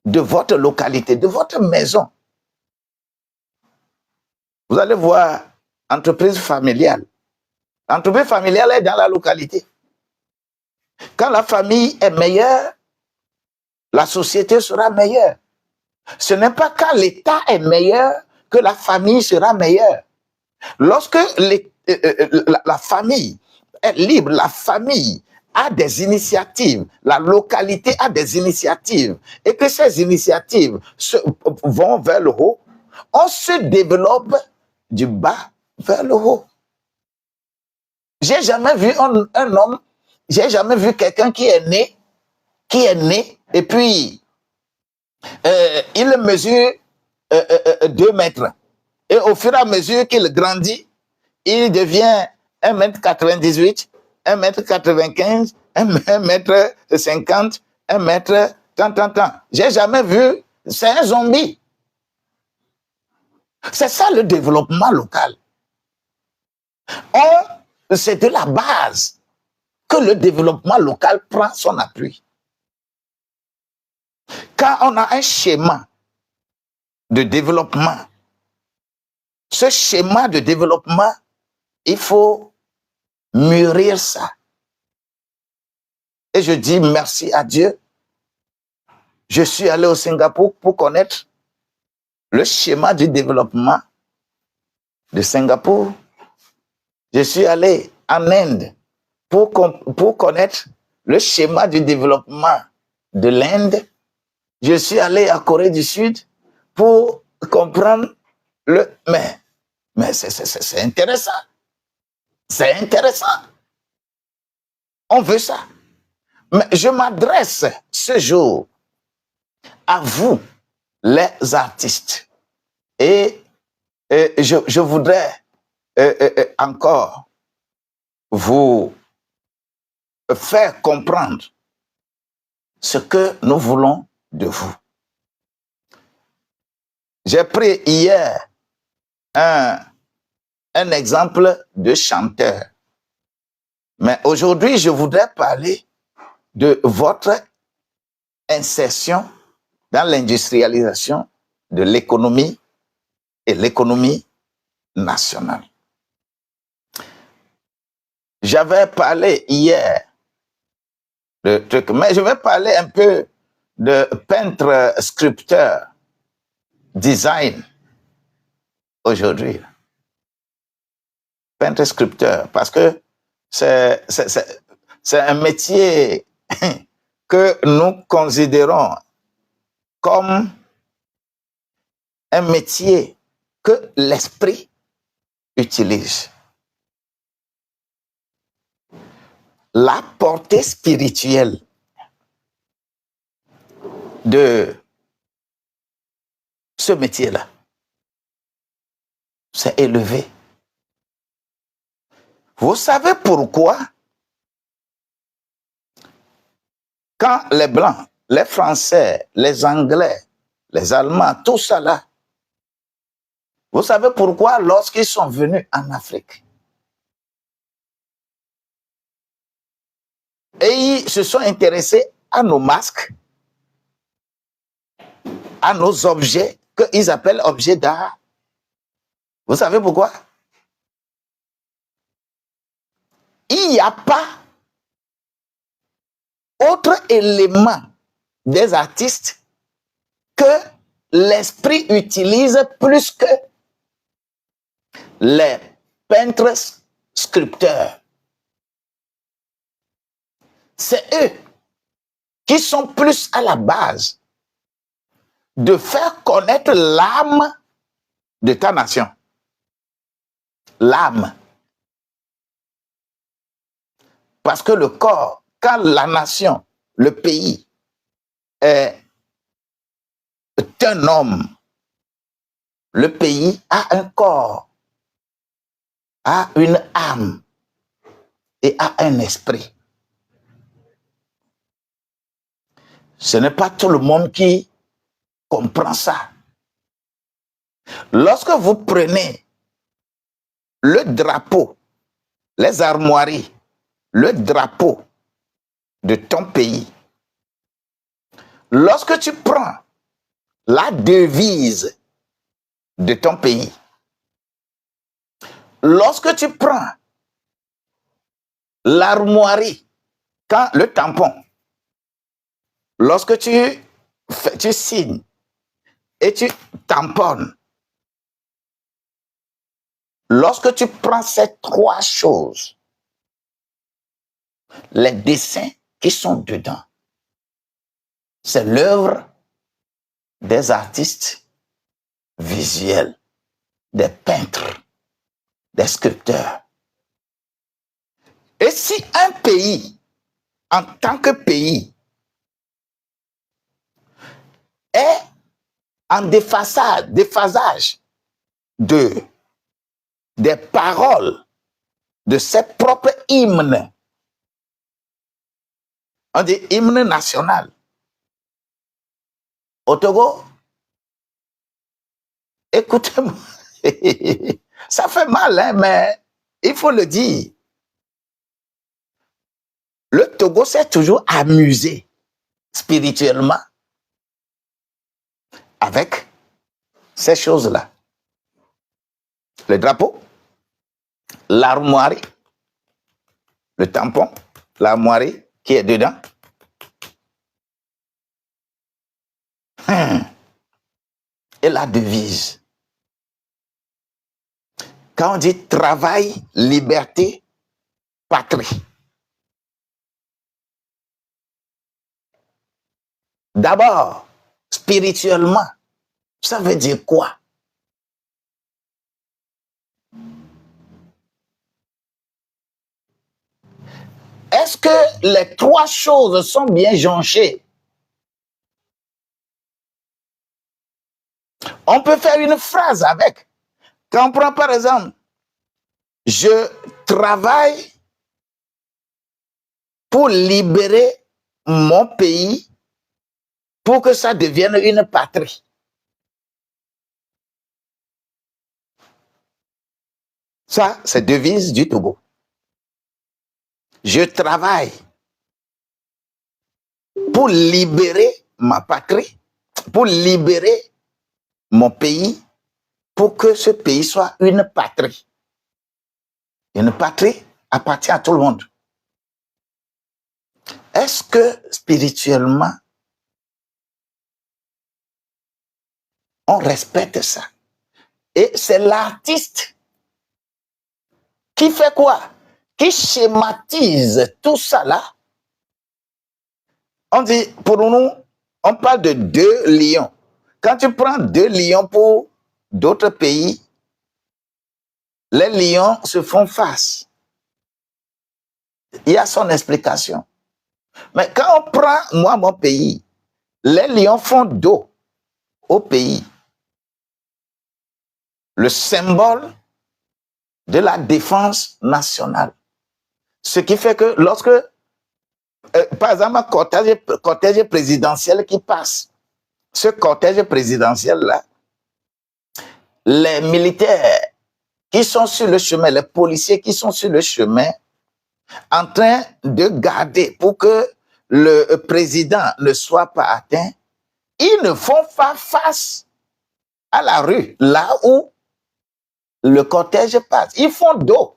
de votre localité, de votre maison. Vous allez voir, entreprise familiale. L'entreprise familiale est dans la localité. Quand la famille est meilleure, la société sera meilleure. Ce n'est pas quand l'État est meilleur que la famille sera meilleure. Lorsque la famille est libre, la famille a des initiatives, la localité a des initiatives, et que ces initiatives vont vers le haut, on se développe du bas vers le haut. J'ai jamais vu un homme j'ai jamais vu quelqu'un qui est né, et puis il mesure 2 mètres. Et au fur et à mesure qu'il grandit, il devient 1,98 m, 1,95 m, 1,50 m, 1 tant. J'ai jamais vu, c'est un zombie. C'est ça le développement local. C'est de la base que le développement local prend son appui. Quand on a un schéma de développement, ce schéma de développement, il faut mûrir ça. Et je dis merci à Dieu. Je suis allé au Singapour pour connaître le schéma du développement de Singapour. Je suis allé en Inde pour connaître le schéma du développement de l'Inde. Je suis allé à Corée du Sud pour comprendre mais c'est intéressant. C'est intéressant. On veut ça. Mais je m'adresse ce jour à vous, les artistes. Et je voudrais encore vous faire comprendre ce que nous voulons de vous. J'ai pris hier un exemple de chanteur. Mais aujourd'hui, je voudrais parler de votre insertion dans l'industrialisation de l'économie et l'économie nationale. J'avais parlé hier de trucs, mais je vais parler un peu de peintre, sculpteur, design aujourd'hui. Peintre, sculpteur, parce que c'est un métier que nous considérons comme un métier que l'esprit utilise. La portée spirituelle de ce métier-là, c'est élevé. Vous savez pourquoi? Quand les Blancs, les Français, les Anglais, les Allemands, tout ça là, vous savez pourquoi lorsqu'ils sont venus en Afrique, et ils se sont intéressés à nos masques, à nos objets, qu'ils appellent objets d'art. Vous savez pourquoi? Il n'y a pas autre élément des artistes que l'esprit utilise plus que les peintres sculpteurs. C'est eux qui sont plus à la base de faire connaître l'âme de ta nation. L'âme. Parce que le corps, quand la nation, le pays est un homme, le pays a un corps, a une âme et a un esprit. Ce n'est pas tout le monde qui comprend ça. Lorsque vous prenez le drapeau, les armoiries, le drapeau de ton pays, lorsque tu prends la devise de ton pays, lorsque tu prends l'armoirie, quand le tampon, lorsque tu signes et tu tamponnes, lorsque tu prends ces trois choses, les dessins qui sont dedans, c'est l'œuvre des artistes visuels, des peintres, des sculpteurs. Et si un pays en tant que pays, est en déphasage des paroles de ses propres hymnes. On dit hymne national. Au Togo, écoutez-moi, ça fait mal, hein, mais il faut le dire. Le Togo s'est toujours amusé spirituellement avec ces choses-là. Le drapeau, l'armoirie, le tampon, l'armoirie qui est dedans. Et la devise. Quand on dit travail, liberté, patrie. D'abord, spirituellement, ça veut dire quoi? Est-ce que les trois choses sont bien jonchées? On peut faire une phrase avec. Quand on prend par exemple, je travaille pour libérer mon pays pour que ça devienne une patrie. Ça, c'est devise du Togo. Je travaille pour libérer ma patrie, pour libérer mon pays, pour que ce pays soit une patrie. Une patrie appartient à tout le monde. Est-ce que spirituellement, on respecte ça? Et c'est l'artiste qui fait quoi? Qui schématise tout ça là. On dit, pour nous, on parle de 2 lions. Quand tu prends 2 lions pour d'autres pays, les lions se font face. Il y a son explication. Mais quand on prend, moi, mon pays, les lions font dos au pays. Le symbole de la défense nationale. Ce qui fait que lorsque, par exemple, un cortège présidentiel qui passe, ce cortège présidentiel-là, les militaires qui sont sur le chemin, les policiers qui sont sur le chemin, en train de garder pour que le président ne soit pas atteint, ils ne font pas face à la rue, là où le cortège passe. Ils font dos.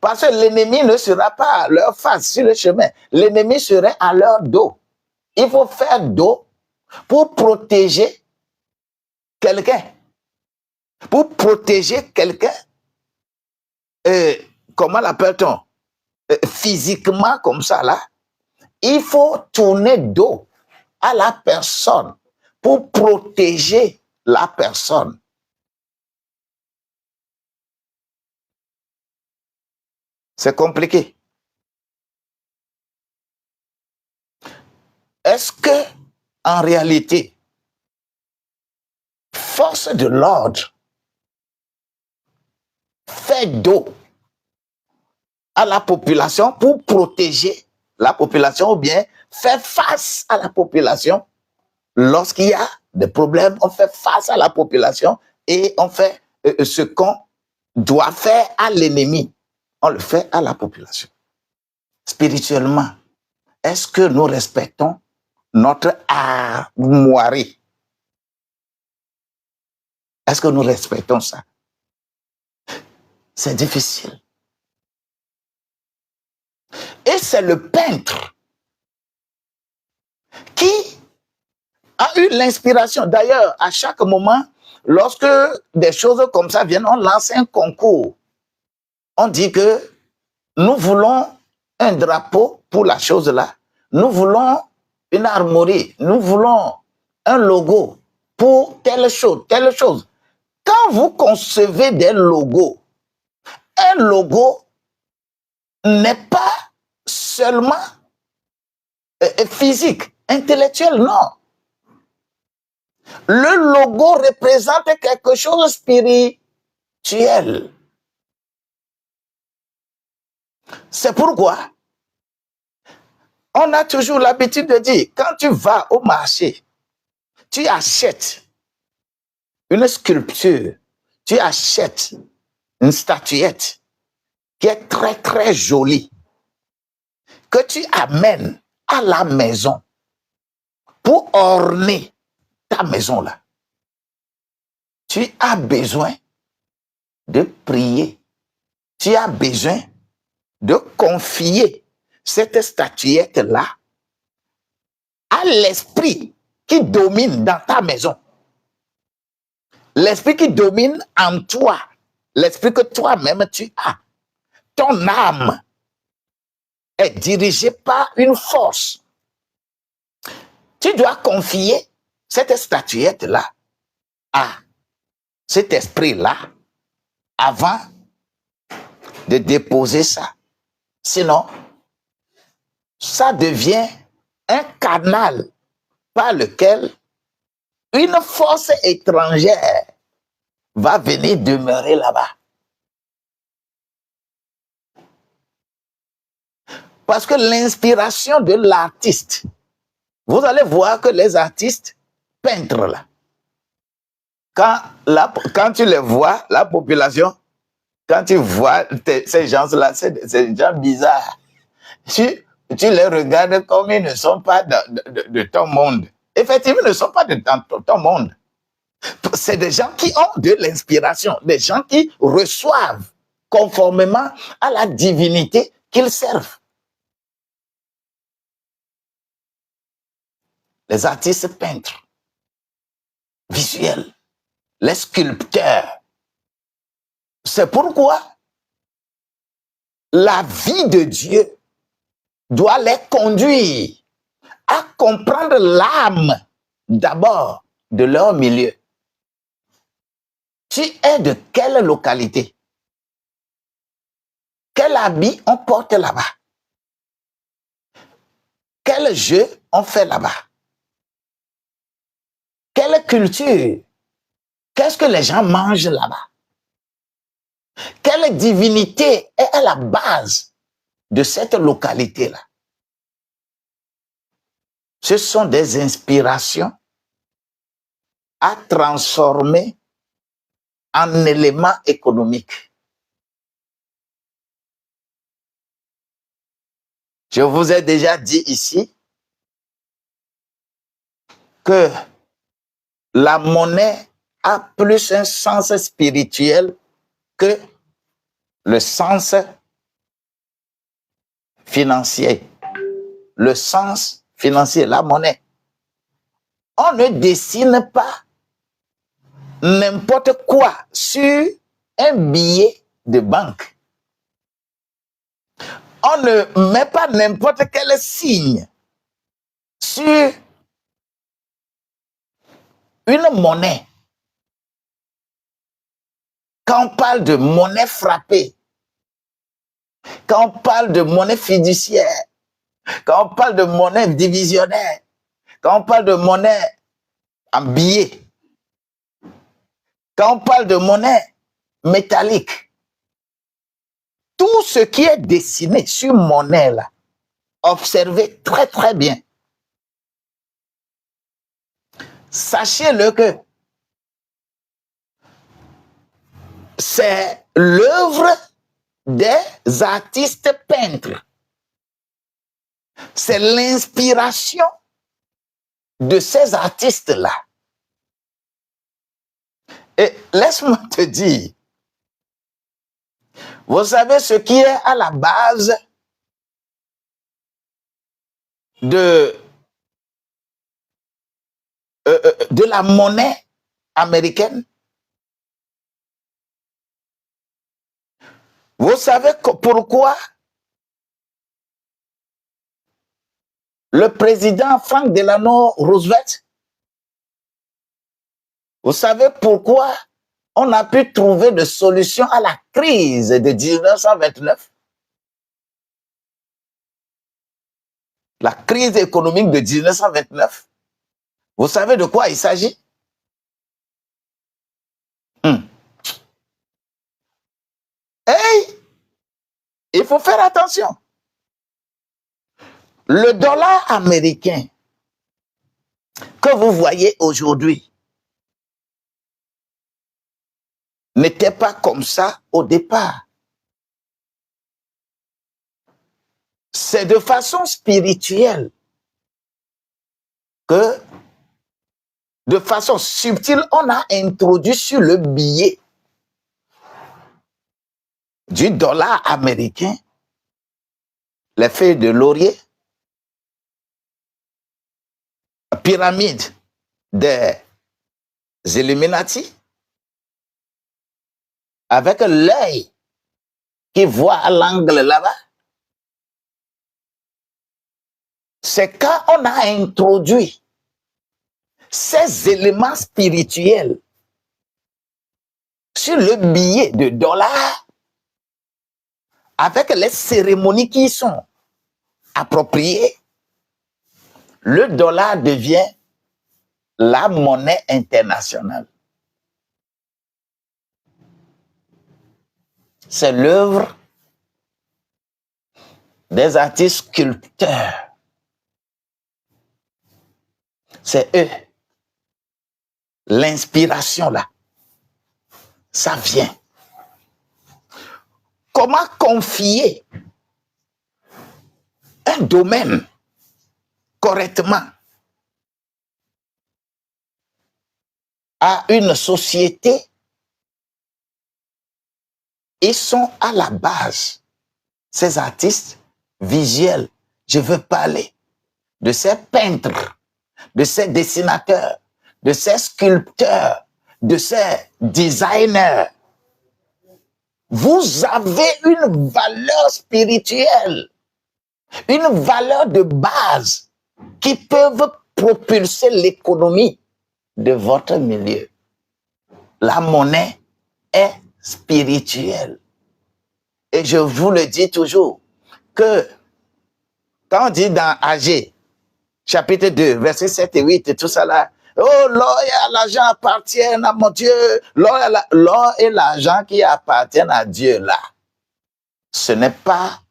Parce que l'ennemi ne sera pas à leur face sur le chemin. L'ennemi serait à leur dos. Il faut faire dos pour protéger quelqu'un. Pour protéger quelqu'un, comment l'appelle-t-on? Physiquement comme ça, là. Il faut tourner dos à la personne pour protéger la personne. C'est compliqué. Est-ce que, en réalité, force de l'ordre fait dos à la population pour protéger la population ou bien fait face à la population lorsqu'il y a des problèmes, on fait face à la population et on fait ce qu'on doit faire à l'ennemi. On le fait à la population. Spirituellement, est-ce que nous respectons notre armoirie? Est-ce que nous respectons ça? C'est difficile. Et c'est le peintre qui a eu l'inspiration. D'ailleurs, à chaque moment, lorsque des choses comme ça viennent, on lance un concours. On dit que nous voulons un drapeau pour la chose là. Nous voulons une armoirie. Nous voulons un logo pour telle chose, telle chose. Quand vous concevez des logos, un logo n'est pas seulement physique, intellectuel, non. Le logo représente quelque chose de spirituel. C'est pourquoi on a toujours l'habitude de dire, quand tu vas au marché, tu achètes une sculpture, tu achètes une statuette qui est très, très jolie, que tu amènes à la maison pour orner ta maison là. Tu as besoin de prier. Tu as besoin de confier cette statuette-là à l'esprit qui domine dans ta maison. L'esprit qui domine en toi. L'esprit que toi-même tu as. Ton âme est dirigée par une force. Tu dois confier cette statuette-là à cet esprit-là avant de déposer ça. Sinon, ça devient un canal par lequel une force étrangère va venir demeurer là-bas. Parce que l'inspiration de l'artiste, vous allez voir que les artistes peintres là, quand tu les vois, la population, quand tu vois ces gens-là, c'est des gens bizarres. Tu les regardes comme ils ne sont pas de ton monde. Effectivement, ils ne sont pas de ton monde. C'est des gens qui ont de l'inspiration, des gens qui reçoivent conformément à la divinité qu'ils servent. Les artistes peintres, visuels, les sculpteurs. C'est pourquoi la vie de Dieu doit les conduire à comprendre l'âme d'abord de leur milieu. Tu es de quelle localité? Quel habit on porte là-bas? Quel jeu on fait là-bas? Quelle culture? Qu'est-ce que les gens mangent là-bas? Quelle divinité est à la base de cette localité-là? Ce sont des inspirations à transformer en éléments économiques. Je vous ai déjà dit ici que la monnaie a plus un sens spirituel que le sens financier. Le sens financier, la monnaie. On ne dessine pas n'importe quoi sur un billet de banque. On ne met pas n'importe quel signe sur une monnaie. Quand on parle de monnaie frappée, quand on parle de monnaie fiduciaire, quand on parle de monnaie divisionnaire, quand on parle de monnaie en billet, quand on parle de monnaie métallique, tout ce qui est dessiné sur monnaie là, observez très très bien. Sachez-le que c'est l'œuvre des artistes peintres. C'est l'inspiration de ces artistes-là. Et laisse-moi te dire, vous savez ce qui est à la base de la monnaie américaine? Vous savez pourquoi le président Frank Delano Roosevelt, vous savez pourquoi on a pu trouver de solution à la crise de 1929? la crise économique de 1929, vous savez de quoi il s'agit? Hey, il faut faire attention. Le dollar américain que vous voyez aujourd'hui n'était pas comme ça au départ. C'est de façon spirituelle que, de façon subtile, on a introduit sur le billet du dollar américain les feuilles de laurier, la pyramide des Illuminati, avec l'œil qui voit à l'angle là-bas. C'est quand on a introduit ces éléments spirituels sur le billet de dollar, avec les cérémonies qui y sont appropriées, le dollar devient la monnaie internationale. C'est l'œuvre des artistes sculpteurs. C'est eux. L'inspiration là, ça vient. Comment confier un domaine correctement à une société? Ils sont à la base, ces artistes visuels. Je veux parler de ces peintres, de ces dessinateurs, de ces sculpteurs, de ces designers. Vous avez une valeur spirituelle, une valeur de base qui peuvent propulser l'économie de votre milieu. La monnaie est spirituelle. Et je vous le dis toujours, que quand on dit dans AG, chapitre 2, versets 7 et 8, et tout ça là, oh, l'or et l'argent appartiennent à mon Dieu. L'or et l'argent qui appartiennent à Dieu là, ce n'est pas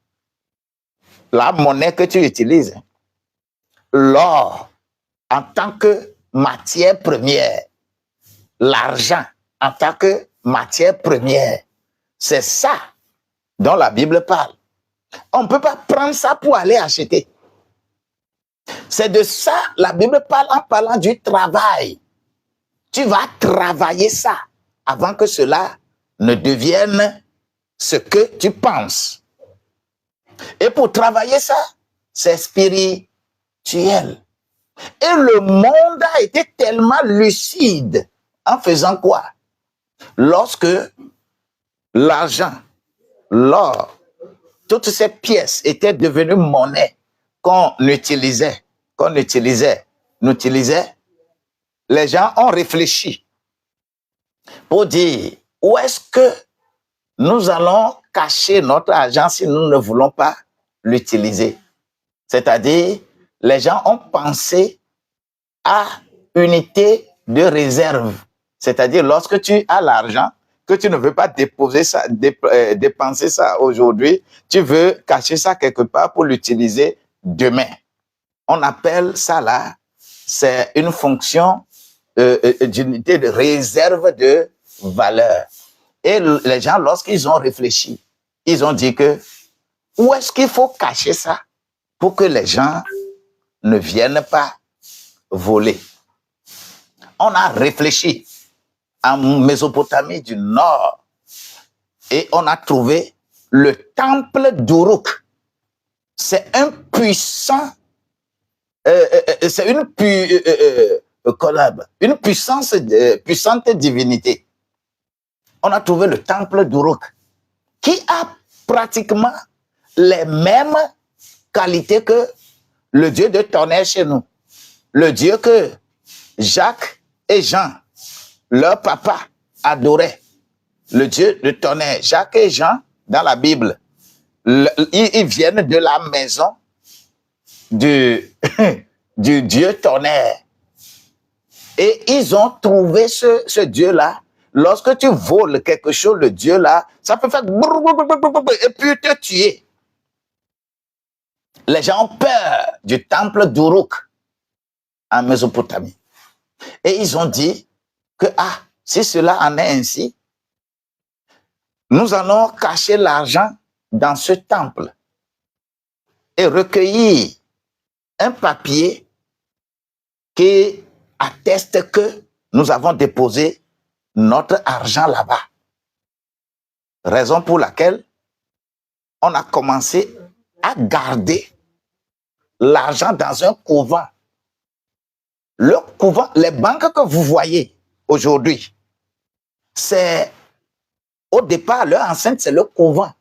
la monnaie que tu utilises. L'or en tant que matière première, l'argent en tant que matière première, c'est ça dont la Bible parle. On ne peut pas prendre ça pour aller acheter. C'est de ça la Bible parle en parlant du travail. Tu vas travailler ça avant que cela ne devienne ce que tu penses. Et pour travailler ça, c'est spirituel. Et le monde a été tellement lucide en faisant quoi? Lorsque l'argent, l'or, toutes ces pièces étaient devenues monnaie qu'on utilisait, les gens ont réfléchi pour dire où est-ce que nous allons cacher notre argent si nous ne voulons pas l'utiliser. C'est-à-dire, les gens ont pensé à unité de réserve. C'est-à-dire, lorsque tu as l'argent, que tu ne veux pas dépenser ça aujourd'hui, tu veux cacher ça quelque part pour l'utiliser demain. On appelle ça là, c'est une fonction d'unité de réserve de valeur. Et les gens, lorsqu'ils ont réfléchi, ils ont dit que où est-ce qu'il faut cacher ça pour que les gens ne viennent pas voler? On a réfléchi en Mésopotamie du Nord et on a trouvé le temple d'Uruk. C'est un puissant, c'est une puissante divinité. On a trouvé le temple d'Uruk qui a pratiquement les mêmes qualités que le Dieu de tonnerre chez nous. Le Dieu que Jacques et Jean, leur papa, adoraient. Le Dieu de tonnerre. Jacques et Jean, dans la Bible, ils viennent de la maison du, du dieu tonnerre. Et ils ont trouvé ce dieu-là. Lorsque tu voles quelque chose, le dieu-là, ça peut faire et puis te tuer. Les gens ont peur du temple d'Uruk en Mésopotamie. Et ils ont dit que, si cela en est ainsi, nous allons cacher l'argent dans ce temple et recueillir un papier qui atteste que nous avons déposé notre argent là-bas. Raison pour laquelle on a commencé à garder l'argent dans un couvent. Le couvent, les banques que vous voyez aujourd'hui, c'est au départ, leur enceinte, c'est le couvent.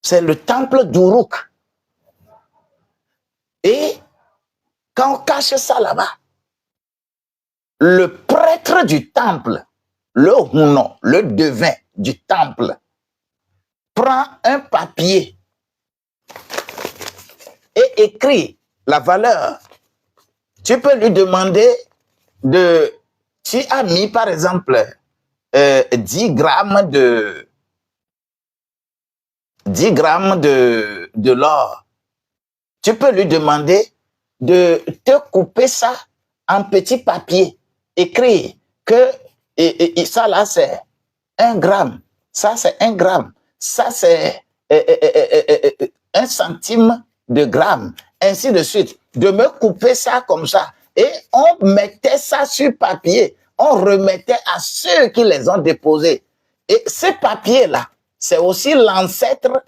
C'est le temple d'Uruk. Et quand on cache ça là-bas, le prêtre du temple, le Hunon, le devin du temple, prend un papier et écrit la valeur. Tu peux lui demander de... Tu as mis, par exemple, 10 grammes de l'or. Tu peux lui demander de te couper ça en petit papier, écrit que et ça là c'est 1 gramme, ça c'est 1 gramme, ça c'est 1 centime de gramme, ainsi de suite. De me couper ça comme ça. Et on mettait ça sur papier, on remettait à ceux qui les ont déposés. Et ces papiers-là, c'est aussi l'ancêtre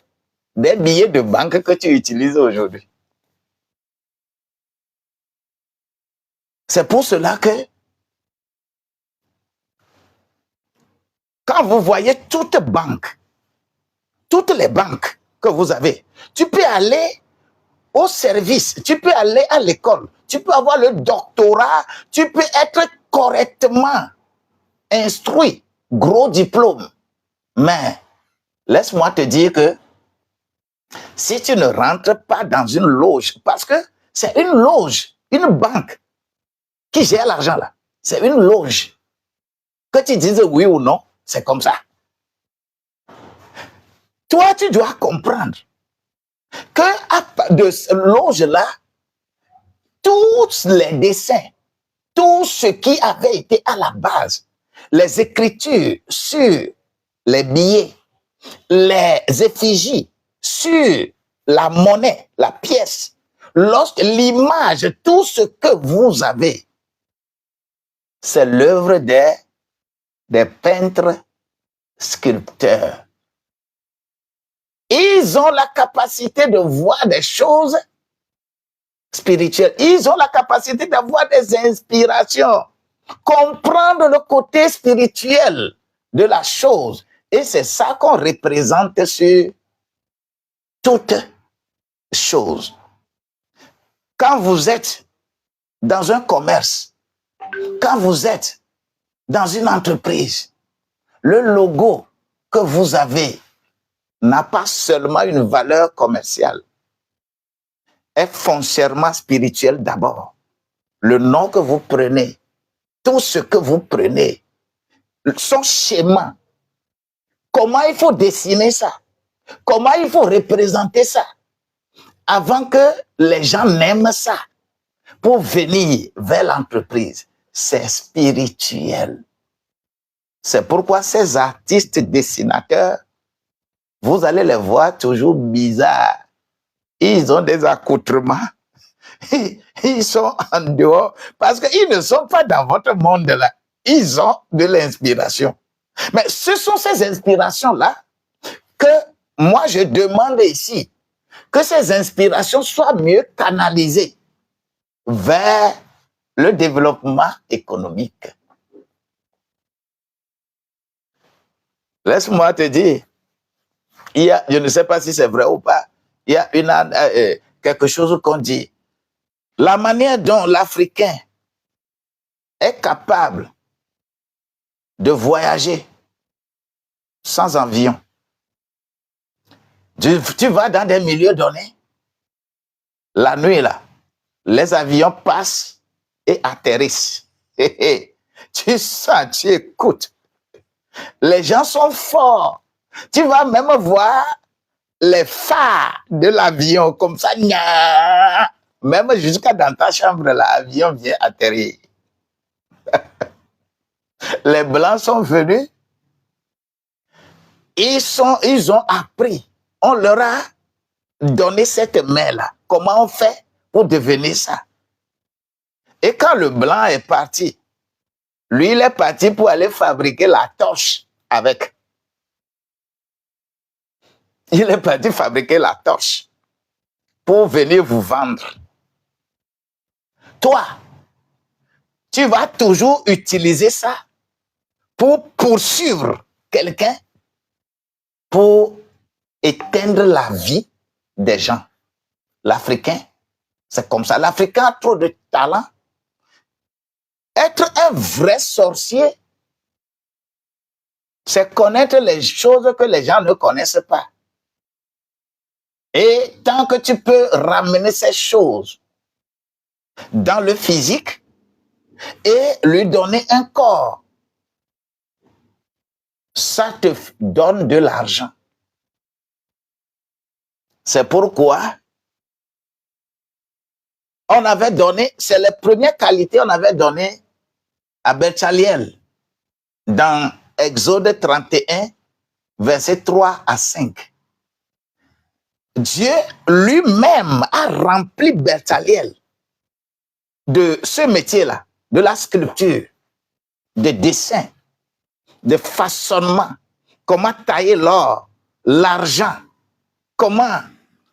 des billets de banque que tu utilises aujourd'hui. C'est pour cela que quand vous voyez toutes les banques que vous avez, tu peux aller au service, tu peux aller à l'école, tu peux avoir le doctorat, tu peux être correctement instruit, gros diplôme. Mais laisse-moi te dire que si tu ne rentres pas dans une loge, parce que c'est une loge, une banque qui gère l'argent là, c'est une loge. Que tu dises oui ou non, c'est comme ça. Toi, tu dois comprendre que de cette loge-là, tous les dessins, tout ce qui avait été à la base, les écritures sur les billets, les effigies sur la monnaie, la pièce, lorsque l'image, tout ce que vous avez, c'est l'œuvre des peintres sculpteurs. Ils ont la capacité de voir des choses spirituelles. Ils ont la capacité d'avoir des inspirations, comprendre le côté spirituel de la chose. Et c'est ça qu'on représente sur toute chose. Quand vous êtes dans un commerce, quand vous êtes dans une entreprise, le logo que vous avez n'a pas seulement une valeur commerciale, est foncièrement spirituel d'abord. Le nom que vous prenez, tout ce que vous prenez, son schéma, comment il faut dessiner ça, comment il faut représenter ça, avant que les gens n'aiment ça, pour venir vers l'entreprise, c'est spirituel. C'est pourquoi ces artistes dessinateurs, vous allez les voir toujours bizarres. Ils ont des accoutrements. Ils sont en dehors parce qu'ils ne sont pas dans votre monde-là. Ils ont de l'inspiration. Mais ce sont ces inspirations-là que moi je demande ici, que ces inspirations soient mieux canalisées vers le développement économique. Laisse-moi te dire, il y a, je ne sais pas si c'est vrai ou pas, il y a quelque chose qu'on dit. La manière dont l'Africain est capable de voyager sans avion. Tu vas dans des milieux donnés, La nuit, là, les avions passent et atterrissent. Tu sens, tu écoutes. Les gens sont forts. Tu vas même voir les phares de l'avion comme ça. Même jusqu'à dans ta chambre, l'avion vient atterrir. Les Blancs sont venus. Ils ont appris. On leur a donné cette main-là. Comment on fait pour devenir ça? Et quand le Blanc est parti, lui, il est parti pour aller fabriquer la torche avec. Il est parti fabriquer la torche pour venir vous vendre. Toi, tu vas toujours utiliser ça pour poursuivre quelqu'un, pour éteindre la vie des gens. L'Africain, c'est comme ça. L'Africain a trop de talent. Être un vrai sorcier, c'est connaître les choses que les gens ne connaissent pas. Et tant que tu peux ramener ces choses dans le physique et lui donner un corps, ça te donne de l'argent. C'est pourquoi on avait donné, c'est les premières qualités on avait donné à Bezaleel dans Exode 31, versets 3 à 5. Dieu lui-même a rempli Bezaleel de ce métier-là, de la sculpture, de dessin, de façonnement, comment tailler l'or, l'argent, comment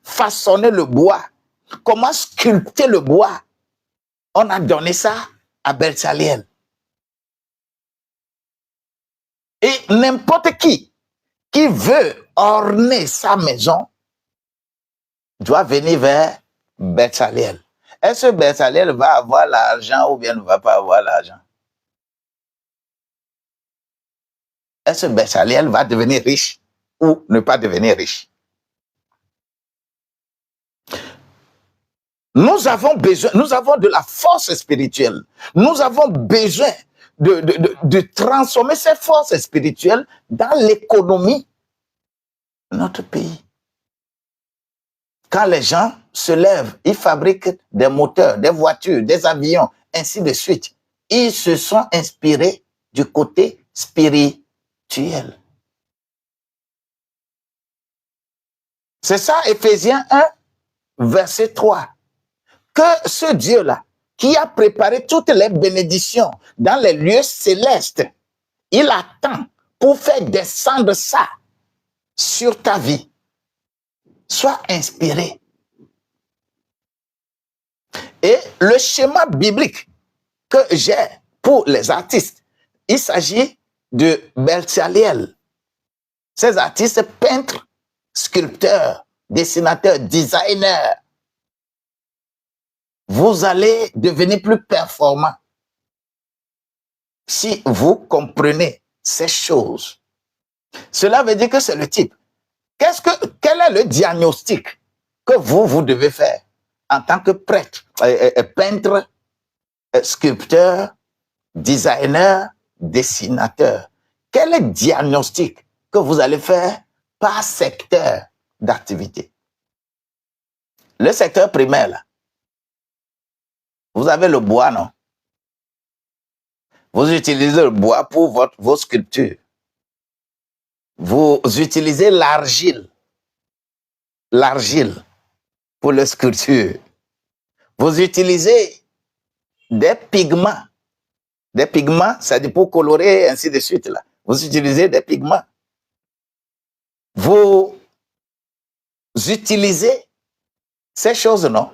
façonner le bois, comment sculpter le bois. On a donné ça à Bezaleel. Et n'importe qui veut orner sa maison doit venir vers Bezaleel. Est-ce que Bezaleel va avoir l'argent ou bien ne va pas avoir l'argent? Est-ce que Bezaleel va devenir riche ou ne pas devenir riche? Nous avons de la force spirituelle. Nous avons besoin de transformer ces forces spirituelles dans l'économie de notre pays. Quand les gens se lèvent, ils fabriquent des moteurs, des voitures, des avions, ainsi de suite. Ils se sont inspirés du côté spirituel. C'est ça, Éphésiens 1, verset 3. Que ce Dieu-là, qui a préparé toutes les bénédictions dans les lieux célestes, il attend pour faire descendre ça sur ta vie. Sois inspiré. Et le schéma biblique que j'ai pour les artistes, il s'agit de Bezaleel. Ces artistes, peintres, sculpteurs, dessinateurs, designers, vous allez devenir plus performant si vous comprenez ces choses. Cela veut dire que c'est le type. Quel est le diagnostic que vous devez faire en tant que prêtre, peintre, sculpteur, designer, dessinateur? Quel est le diagnostic que vous allez faire par secteur d'activité? Le secteur primaire, là, vous avez le bois, non? Vous utilisez le bois pour vos sculptures. Vous utilisez l'argile pour les sculptures. Vous utilisez des pigments. Des pigments, c'est pour colorer, ainsi de suite. Là. Vous utilisez des pigments. Vous utilisez ces choses, non?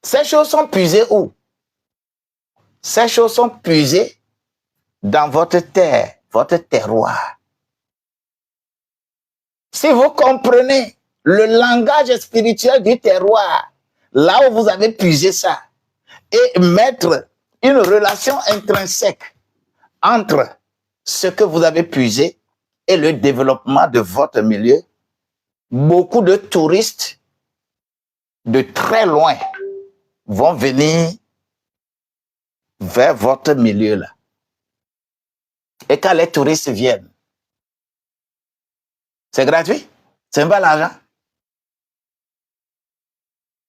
Ces choses sont puisées où? Ces choses sont puisées dans votre terre, votre terroir. Si vous comprenez le langage spirituel du terroir, là où vous avez puisé ça, et mettre une relation intrinsèque entre ce que vous avez puisé et le développement de votre milieu, beaucoup de touristes de très loin vont venir vers votre milieu là. Et quand les touristes viennent, c'est gratuit. Ce n'est pas l'argent.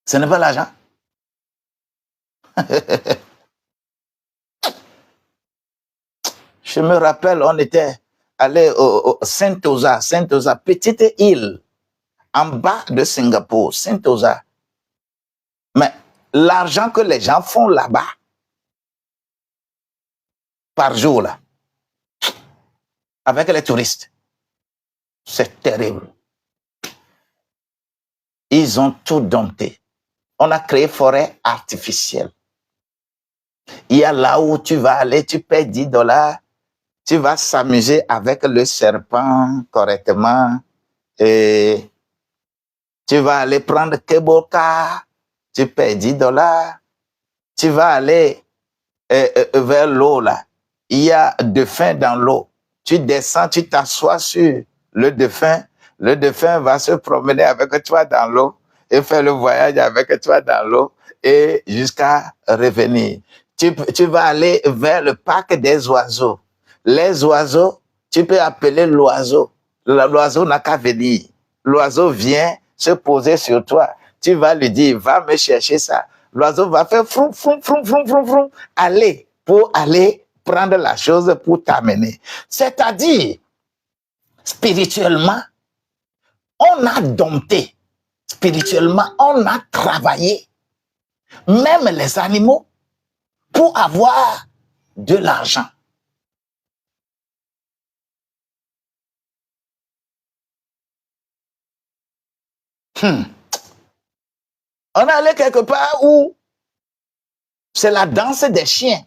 Ce n'est pas l'argent. Je me rappelle, on était allé au Sentosa, petite île en bas de Singapour, Sentosa. Mais l'argent que les gens font là-bas par jour, là, avec les touristes, c'est terrible. Ils ont tout dompté. On a créé forêt artificielle. Il y a là où tu vas aller, tu paies $10, tu vas s'amuser avec le serpent correctement et tu vas aller prendre cable car, tu paies $10. Tu vas aller vers l'eau là. Il y a dauphins dans l'eau. Tu descends, tu t'assois sur le dauphin. Le dauphin va se promener avec toi dans l'eau et faire le voyage avec toi dans l'eau et jusqu'à revenir. Tu vas aller vers le parc des oiseaux. Les oiseaux, tu peux appeler l'oiseau. L'oiseau n'a qu'à venir. L'oiseau vient se poser sur toi. Tu vas lui dire, va me chercher ça. L'oiseau va faire froum, froum, froum, froum, froum, froum, aller pour aller prendre la chose pour t'amener. C'est-à-dire, spirituellement, on a dompté. Spirituellement, on a travaillé. Même les animaux pour avoir de l'argent. On est allé quelque part où c'est la danse des chiens.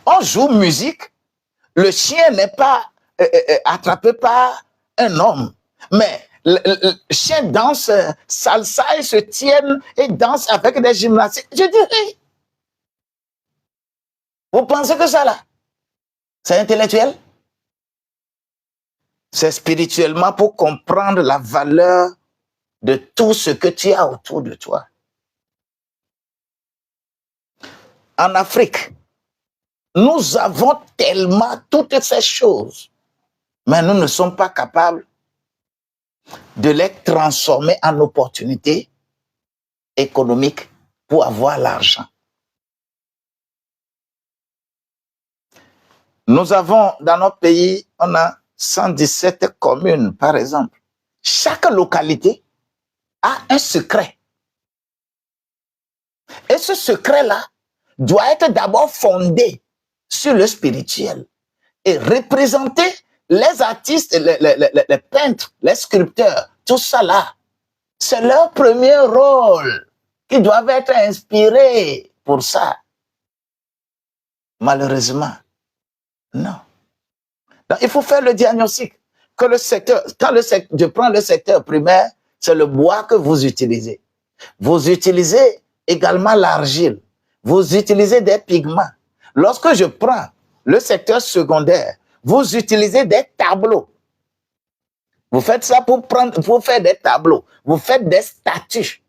On joue musique, le chien n'est pas attrapé par un homme, mais le chien danse salsa et se tienne et danse avec des gymnastiques. Je dirais, vous pensez que ça là, c'est intellectuel? C'est spirituellement pour comprendre la valeur de tout ce que tu as autour de toi. En Afrique, nous avons tellement toutes ces choses, mais nous ne sommes pas capables de les transformer en opportunités économiques pour avoir l'argent. Nous avons dans notre pays, on a 117 communes, par exemple. Chaque localité a un secret. Et ce secret-là doit être d'abord fondé sur le spirituel et représenter les artistes, les peintres, les sculpteurs, tout ça là. C'est leur premier rôle. Ils doivent être inspirés pour ça. Malheureusement, non. Donc, il faut faire le diagnostic. Que le secteur, je prends le secteur primaire, c'est le bois que vous utilisez. Vous utilisez également l'argile. Vous utilisez des pigments. Lorsque je prends le secteur secondaire, vous utilisez des tableaux. Vous faites ça pour faire des tableaux. Vous faites des statues.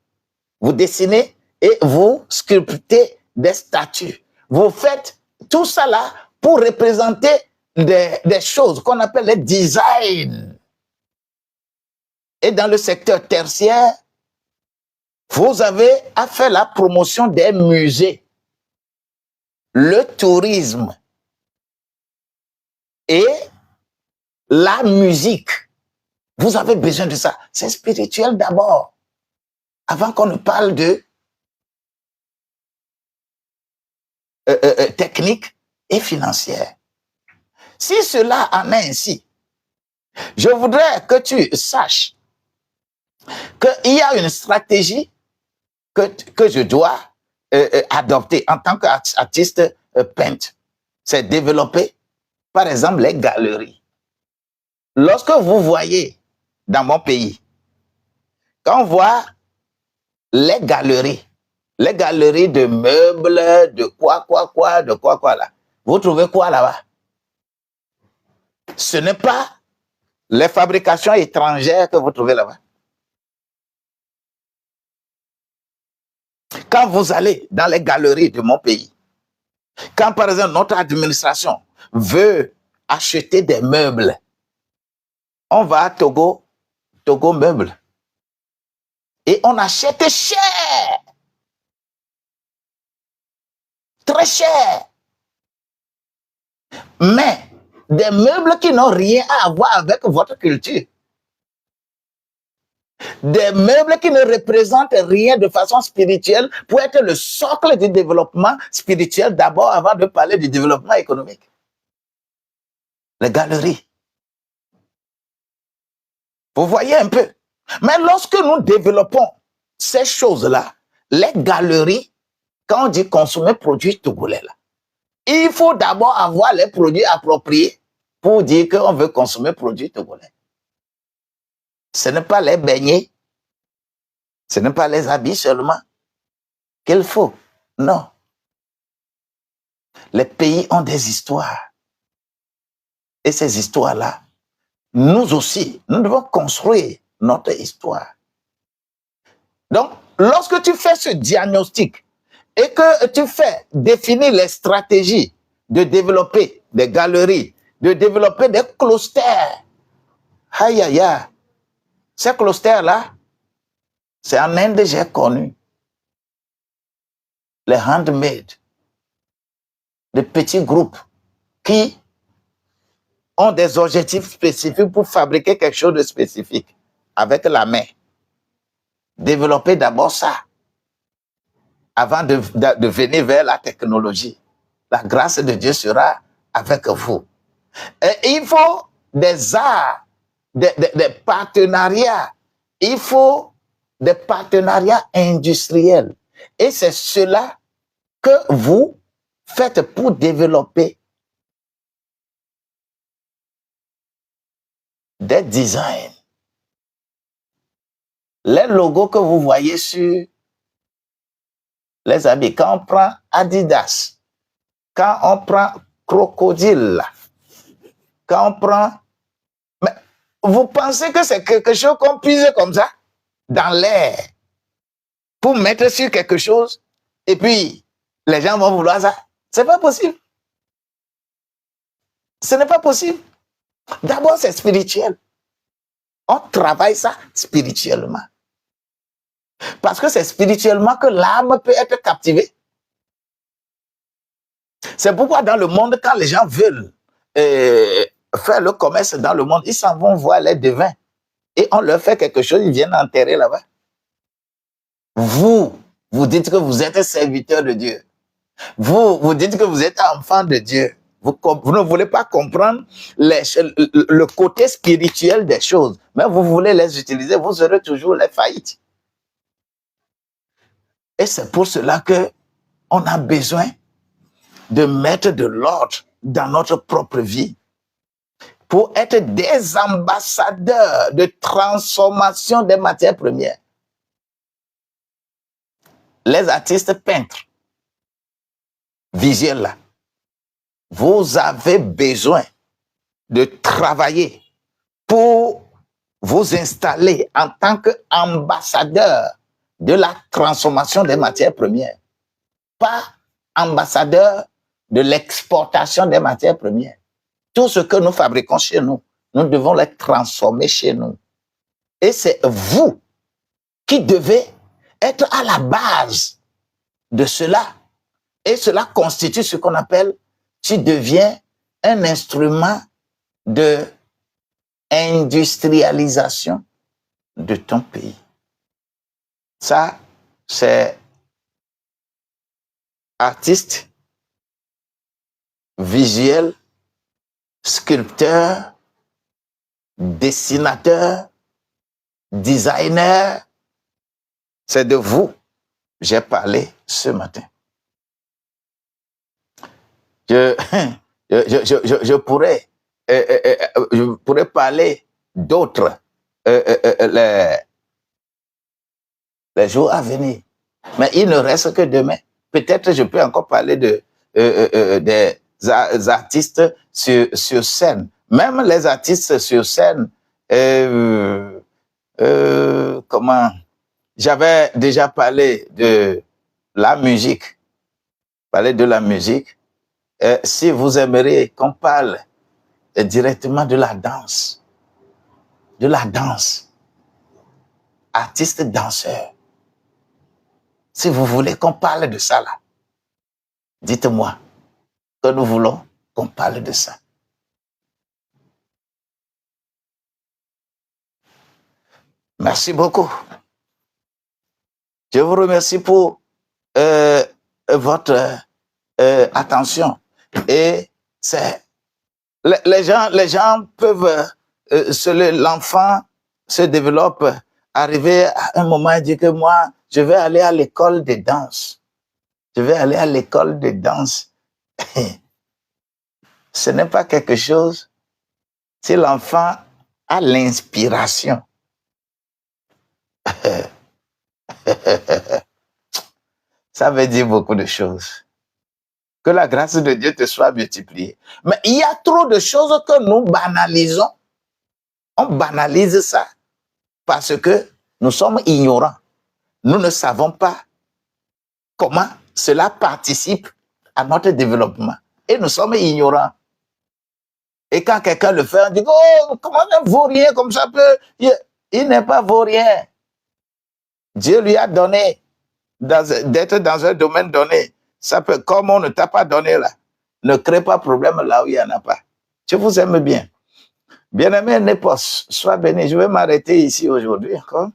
Vous dessinez et vous sculptez des statues. Vous faites tout ça là pour représenter des choses qu'on appelle les designs. Et dans le secteur tertiaire, vous avez à faire la promotion des musées, le tourisme et la musique. Vous avez besoin de ça. C'est spirituel d'abord, avant qu'on ne parle de technique et financière. Si cela en est ainsi, je voudrais que tu saches qu'il y a une stratégie que je dois adopter en tant qu'artiste peintre. C'est développer, par exemple, les galeries. Lorsque vous voyez dans mon pays, quand on voit les galeries de meubles, de quoi là, vous trouvez quoi là-bas? Ce n'est pas les fabrications étrangères que vous trouvez là-bas. Quand vous allez dans les galeries de mon pays, quand par exemple notre administration veut acheter des meubles, on va à Togo Meubles, et on achète cher, très cher. Mais des meubles qui n'ont rien à voir avec votre culture. Des meubles qui ne représentent rien de façon spirituelle pour être le socle du développement spirituel d'abord avant de parler du développement économique. Les galeries. Vous voyez un peu. Mais lorsque nous développons ces choses-là, les galeries, quand on dit consommer produits togolais, là, il faut d'abord avoir les produits appropriés pour dire qu'on veut consommer produits togolais. Ce n'est pas les beignets, ce n'est pas les habits seulement qu'il faut. Non. Les pays ont des histoires. Et ces histoires-là, nous aussi, nous devons construire notre histoire. Donc, lorsque tu fais ce diagnostic et que tu fais définir les stratégies de développer des galeries, de développer des clusters, aïe aïe aïe, ces clusters-là, c'est en Inde que j'ai connu les handmade, des petits groupes qui ont des objectifs spécifiques pour fabriquer quelque chose de spécifique avec la main. Développez d'abord ça avant de venir vers la technologie. La grâce de Dieu sera avec vous. Et il faut des arts, des partenariats. Il faut des partenariats industriels. Et c'est cela que vous faites pour développer des designs. Les logos que vous voyez sur les habits, quand on prend Adidas, quand on prend Crocodile, quand on prend... Mais vous pensez que c'est quelque chose qu'on puise comme ça dans l'air pour mettre sur quelque chose et puis les gens vont vouloir ça? C'est pas possible. Ce n'est pas possible. D'abord, c'est spirituel. On travaille ça spirituellement. Parce que c'est spirituellement que l'âme peut être captivée. C'est pourquoi dans le monde, quand les gens veulent faire le commerce dans le monde, ils s'en vont voir les devins. Et on leur fait quelque chose, ils viennent enterrer là-bas. Vous dites que vous êtes serviteur de Dieu. Vous dites que vous êtes enfant de Dieu. Vous ne voulez pas comprendre le côté spirituel des choses, mais vous voulez les utiliser, vous aurez toujours les faillites. Et c'est pour cela qu'on a besoin de mettre de l'ordre dans notre propre vie pour être des ambassadeurs de transformation des matières premières. Les artistes peintres, visuels là, vous avez besoin de travailler pour vous installer en tant qu'ambassadeur de la transformation des matières premières, pas ambassadeur de l'exportation des matières premières. Tout ce que nous fabriquons chez nous, nous devons les transformer chez nous. Et c'est vous qui devez être à la base de cela. Et cela constitue ce qu'on appelle, tu deviens un instrument de industrialisation de ton pays. Ça, c'est artiste, visuel, sculpteur, dessinateur, designer. C'est de vous que j'ai parlé ce matin. Je pourrais parler d'autres les jours à venir. Mais il ne reste que demain. Peut-être je peux encore parler des artistes sur scène. Même les artistes sur scène, comment... J'avais déjà parlé la musique. Parler de la musique. Si vous aimeriez qu'on parle directement de la danse, artiste danseur, si vous voulez qu'on parle de ça là, dites-moi que nous voulons qu'on parle de ça. Merci beaucoup. Je vous remercie pour votre attention. Et c'est les gens peuvent l'enfant se développe, arriver à un moment et dire que moi, je vais aller à l'école de danse. Je vais aller à l'école de danse. Ce n'est pas quelque chose. Si l'enfant a l'inspiration, ça veut dire beaucoup de choses. Que la grâce de Dieu te soit multipliée. Mais il y a trop de choses que nous banalisons. On banalise ça parce que nous sommes ignorants. Nous ne savons pas comment cela participe à notre développement. Et nous sommes ignorants. Et quand quelqu'un le fait, on dit, oh, comment un vaurien comme ça peut... Il n'est pas vaurien. Dieu lui a donné d'être dans un domaine donné. Ça peut, comme on ne t'a pas donné là, ne crée pas de problème là où il n'y en a pas. Je vous aime bien. Bien-aimé Népos, sois béni. Je vais m'arrêter ici aujourd'hui encore.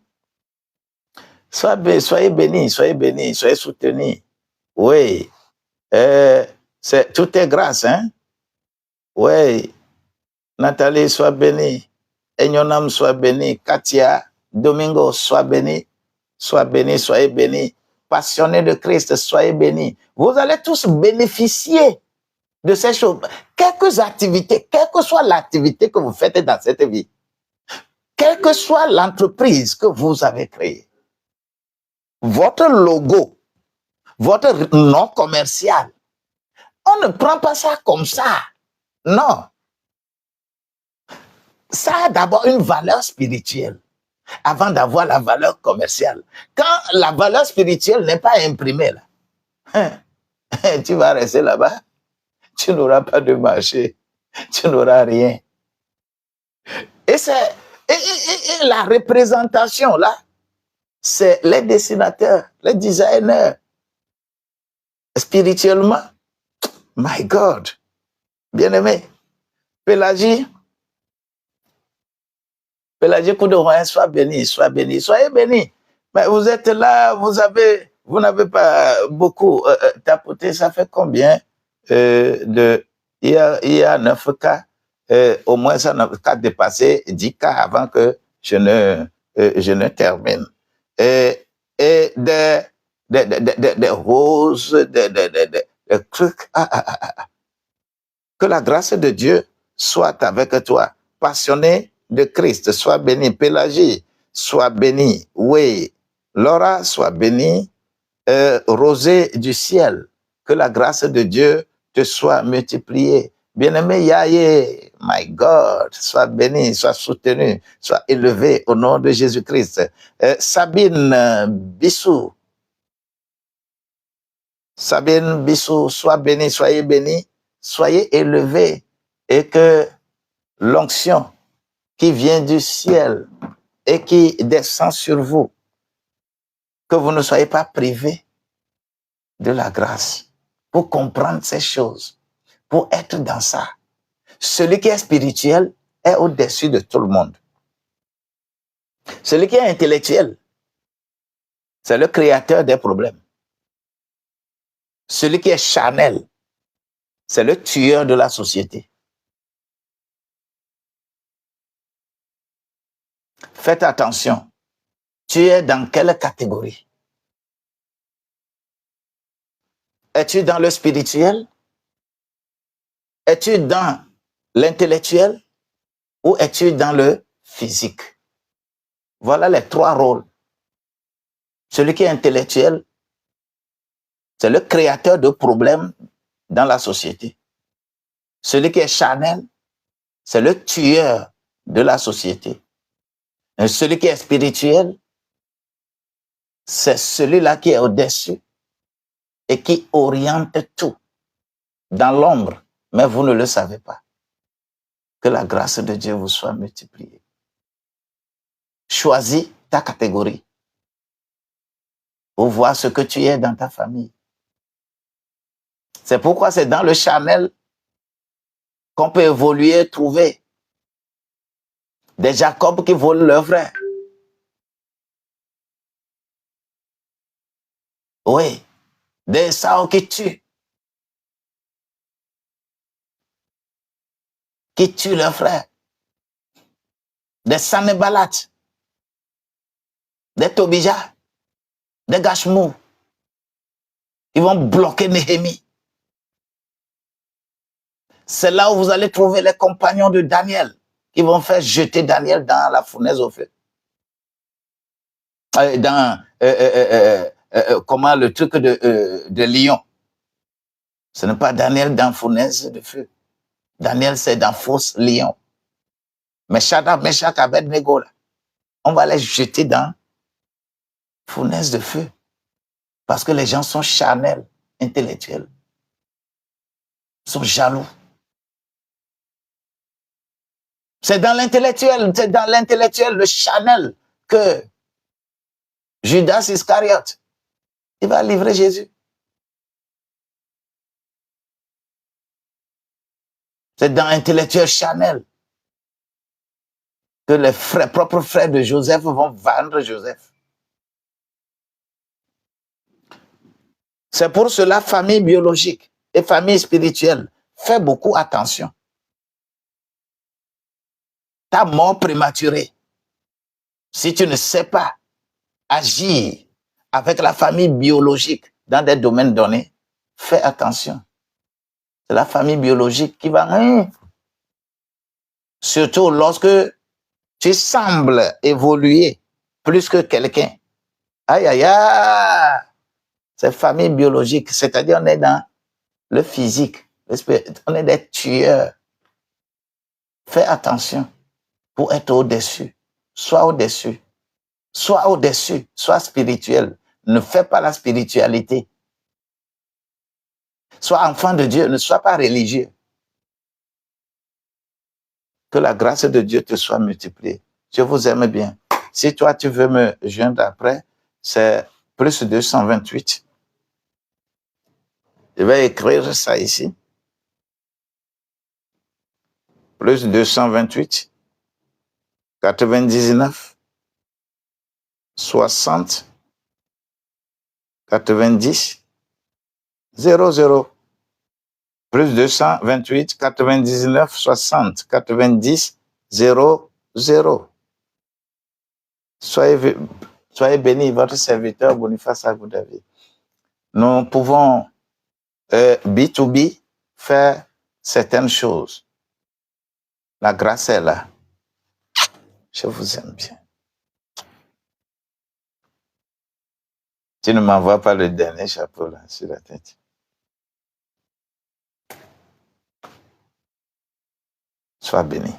Soyez bénis, soyez soutenus. Oui. Tout est grâce, hein? Oui. Nathalie, sois bénie. Enyonam, sois bénie. Katia, Domingo, sois bénie. Sois béni, soyez bénis. Passionnés de Christ, soyez bénis. Vous allez tous bénéficier de ces choses. Quelques activités, quelle que soit l'activité que vous faites dans cette vie, quelle que soit l'entreprise que vous avez créée, votre logo, votre nom commercial, on ne prend pas ça comme ça. Non. Ça a d'abord une valeur spirituelle avant d'avoir la valeur commerciale. Quand la valeur spirituelle n'est pas imprimée, là, tu vas rester là-bas, tu n'auras pas de marché, tu n'auras rien. Et la représentation, là, c'est les dessinateurs, les designers. Spirituellement, my God, bien-aimé, Pélagie, Koudouin, sois béni, soyez béni. Mais vous êtes là, vous n'avez pas beaucoup tapoté, ça fait combien il y a 9 cas, au moins ça 9 cas dépassé 10 cas avant que je ne termine. Et des roses, des trucs. Que la grâce de Dieu soit avec toi. Passionné de Christ, sois béni. Pélagie, sois béni. Oui. Laura, sois béni. Rosée du ciel, que la grâce de Dieu te soit multipliée. Bien-aimé Yaye, my God, sois béni, sois soutenu, sois élevé au nom de Jésus-Christ. Sabine Bissou, sois béni, soyez élevé et que l'onction qui vient du ciel et qui descend sur vous, que vous ne soyez pas privés de la grâce pour comprendre ces choses, pour être dans ça. Celui qui est spirituel est au-dessus de tout le monde. Celui qui est intellectuel, c'est le créateur des problèmes. Celui qui est charnel, c'est le tueur de la société. Faites attention. Tu es dans quelle catégorie? Es-tu dans le spirituel? Es-tu dans l'intellectuel? Ou es-tu dans le physique? Voilà les 3 rôles. Celui qui est intellectuel, c'est le créateur de problèmes dans la société. Celui qui est charnel, c'est le tueur de la société. Et celui qui est spirituel, c'est celui-là qui est au-dessus et qui oriente tout dans l'ombre, mais vous ne le savez pas. Que la grâce de Dieu vous soit multipliée. Choisis ta catégorie pour voir ce que tu es dans ta famille. C'est pourquoi c'est dans le charnel qu'on peut évoluer, trouver des Jacob qui volent leurs frères. Oui, des Esau qui tuent leurs frères. Des Sanballat, des Tobija, des Gashmou, qui vont bloquer Néhémie. C'est là où vous allez trouver les compagnons de Daniel, qui vont faire jeter Daniel dans la fournaise au feu. Comment le truc de lion. Ce n'est pas Daniel dans fournaise de feu. Daniel, c'est dans fausse lion. Mais Shadrach, Meshach, Abednego, on va les jeter dans fournaise de feu. Parce que les gens sont charnels, intellectuels. Ils sont jaloux. C'est dans l'intellectuel, le charnel, que Judas Iscariote, il va livrer Jésus. C'est dans l'intellectuel charnel que les propres frères de Joseph vont vendre Joseph. C'est pour cela, famille biologique et famille spirituelle, fais beaucoup attention. Ta mort prématurée, si tu ne sais pas agir avec la famille biologique dans des domaines donnés, fais attention. C'est la famille biologique qui va... Surtout lorsque tu sembles évoluer plus que quelqu'un. Aïe, aïe, aïe! C'est famille biologique, c'est-à-dire on est dans le physique, on est des tueurs. Fais attention pour être au-dessus. Sois au-dessus. Sois au-dessus. Sois spirituel. Ne fais pas la spiritualité. Sois enfant de Dieu. Ne sois pas religieux. Que la grâce de Dieu te soit multipliée. Je vous aime bien. Si toi, tu veux me joindre après, c'est plus 228. Je vais écrire ça ici. Plus 228, 99, 60, 90, 00. Plus 228, 99, 60, 90, 00. Soyez bénis, votre serviteur Boniface Agoudavi. Nous pouvons B2B faire certaines choses. La grâce est là. Je vous aime bien. Tu ne m'envoies pas le dernier chapeau là sur la tête. Sois béni.